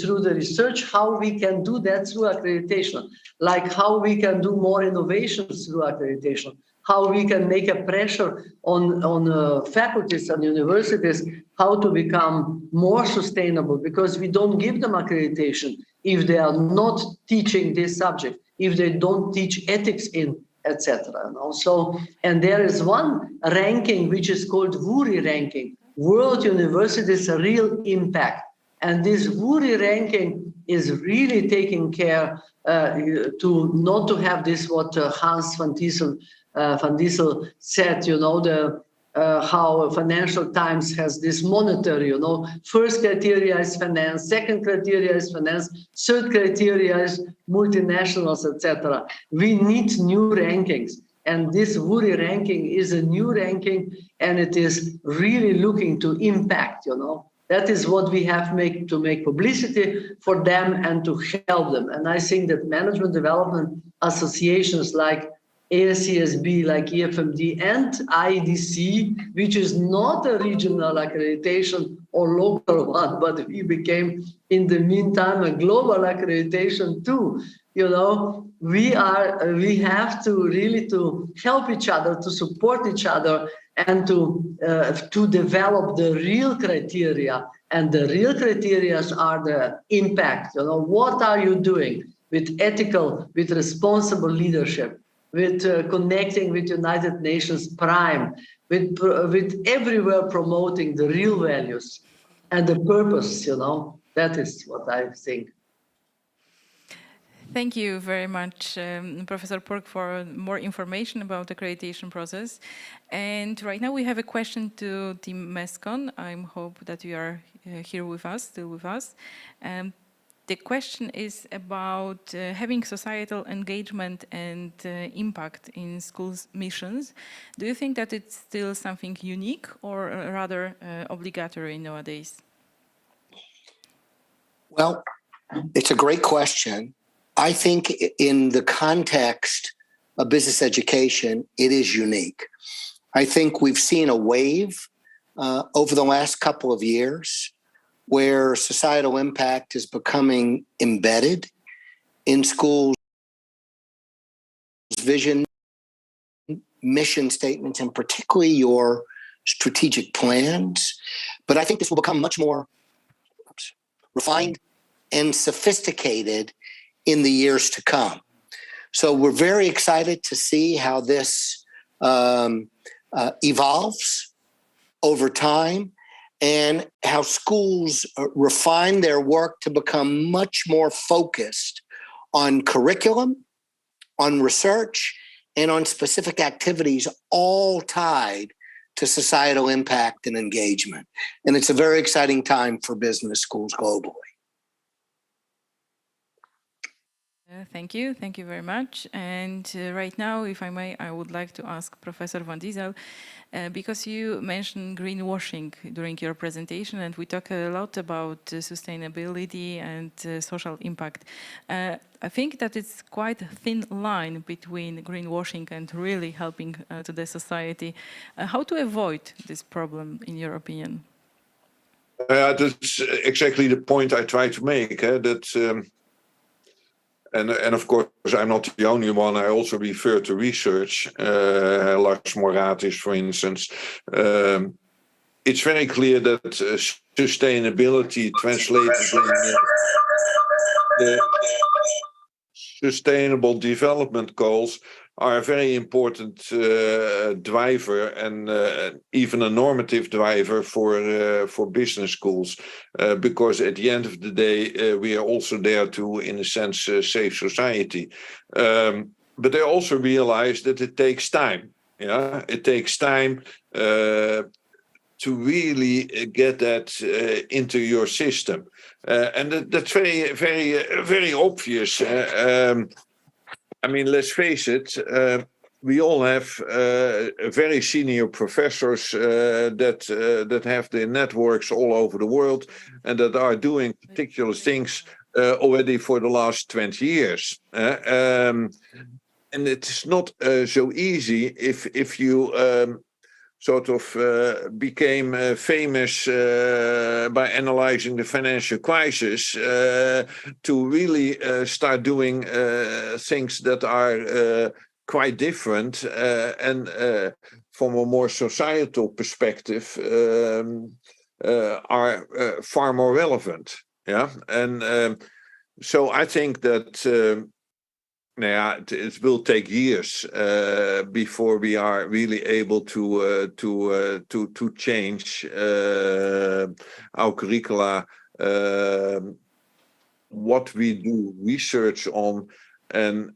through the research, how we can do that through accreditation, like how we can do more innovations through accreditation, how we can make a pressure on faculties and universities, how to become more sustainable, because we don't give them accreditation if they are not teaching this subject, if they don't teach ethics in, etc. So, and there is one ranking which is called WURI ranking, World Universities Real Impact. And this WURI ranking is really taking care to not to have this what Hans van Dissel said, you know, how Financial Times has this monitor, you know, first criteria is finance, second criteria is finance, third criteria is multinationals, etc. We need new rankings. And this WURI ranking is a new ranking, and it is really looking to impact, you know. That is what we have to make publicity for them and to help them. And I think that management development associations like ASCSB, like EFMD and IDC, which is not a regional accreditation or local one, but we became in the meantime a global accreditation too. You know, we have to really to help each other, to support each other, and to develop the real criteria. And the real criteria are the impact. You know, what are you doing with ethical, with responsible leadership, with connecting with United Nations Prime, with everywhere promoting the real values and the purpose. You know, that is what I think. Thank you very much, Professor Purg, for more information about the accreditation process. And right now we have a question to Team MESCON. I hope that you are here with us, still with us. The question is about having societal engagement and impact in schools' missions. Do you think that it's still something unique or rather obligatory nowadays? Well, it's a great question. I think in the context of business education, it is unique. I think we've seen a wave over the last couple of years where societal impact is becoming embedded in schools' vision, mission statements, and particularly your strategic plans. But I think this will become much more refined and sophisticated in the years to come. So we're very excited to see how this evolves over time and how schools refine their work to become much more focused on curriculum, on research, and on specific activities, all tied to societal impact and engagement. And it's a very exciting time for business schools globally. Thank you very much. And right now, if I may, I would like to ask Professor van Dissel, because you mentioned greenwashing during your presentation, and we talk a lot about sustainability and social impact. I think that it's quite a thin line between greenwashing and really helping to the society. How to avoid this problem, in your opinion? That's exactly the point I try to make, that and of course, I'm not the only one. I also refer to research, 𝗨𝗪𝗏𝗧, for instance. It's very clear that sustainability translates in the Sustainable Development Goals are a very important driver and even a normative driver for business schools, because at the end of the day, we are also there to, in a sense, save society. But they also realize that it takes time. Yeah, it takes time to really get that into your system, and that's very, very, very obvious. I mean, let's face it, we all have very senior professors that have their networks all over the world and that are doing particular things already for the last 20 years. And it's not so easy if you sort of became famous by analyzing the financial crisis to really start doing things that are quite different and from a more societal perspective are far more relevant. Yeah, and so I think that it will take years before we are really able to change our curricula what we do research on and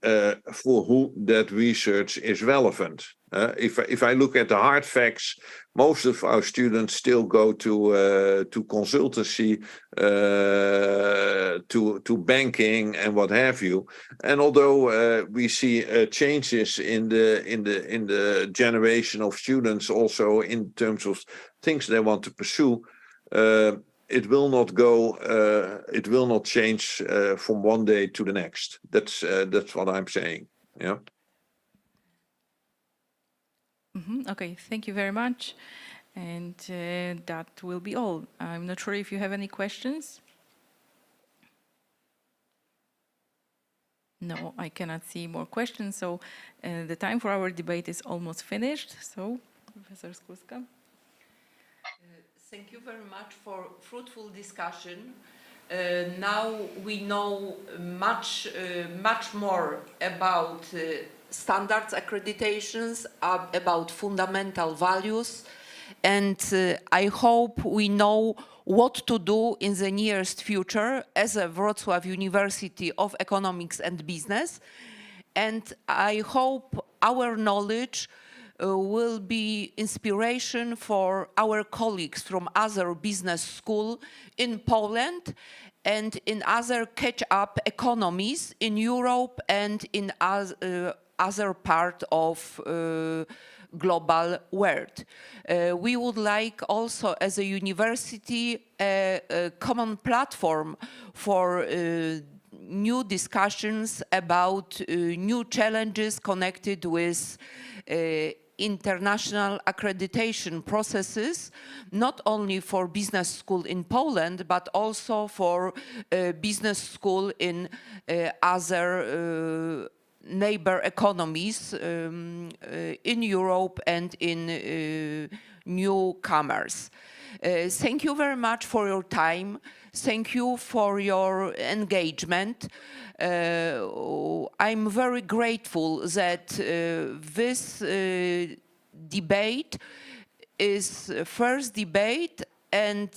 for who that research is relevant. If I look at the hard facts, most of our students still go to consultancy, to banking and what have you. And although we see changes in the generation of students, also in terms of things they want to pursue, it will not go. It will not change from one day to the next. That's what I'm saying. Yeah. Okay, thank you very much. And that will be all. I'm not sure if you have any questions. No, I cannot see more questions. So the time for our debate is almost finished. So, Professor 𝗪𝗂𝗪. Thank you very much for fruitful discussion. Now we know much more about standards accreditations, about fundamental values, and I hope we know what to do in the nearest future as a Wrocław University of Economics and Business. And I hope our knowledge will be inspiration for our colleagues from other business schools in Poland and in other catch-up economies in Europe and in other part of global world. We would like also as a university a common platform for new discussions about new challenges connected with international accreditation processes, not only for business school in Poland, but also for business school in other neighbor economies in Europe and in newcomers. Thank you very much for your time. Thank you for your engagement. I'm very grateful that this debate is first debate and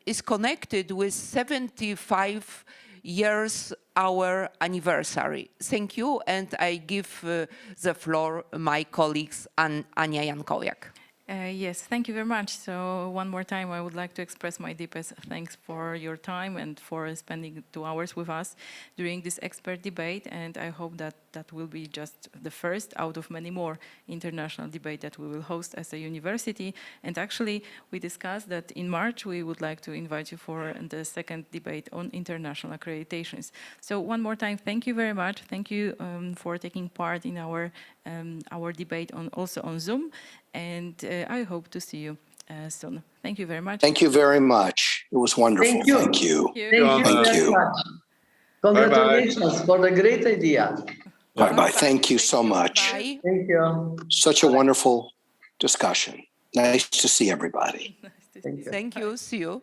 is connected with 75 years our anniversary. Thank you, and I give the floor my colleagues Ania Jankowiak. Yes, thank you very much. So one more time, I would like to express my deepest thanks for your time and for spending 2 hours with us during this expert debate. And I hope that that will be just the first out of many more international debate that we will host as a university. And actually, we discussed that in March, we would like to invite you for the second debate on international accreditations. So one more time, thank you very much. Thank you for taking part in our debate also on Zoom. And I hope to see you soon. Thank you very much. Thank you very much. It was wonderful. Thank you. Thank you. Thank you very much. Congratulations for the great idea. Bye-bye. Thank you so much. Bye. Thank you. Such a wonderful discussion. Nice to see everybody. Nice to see you. Thank you. See you.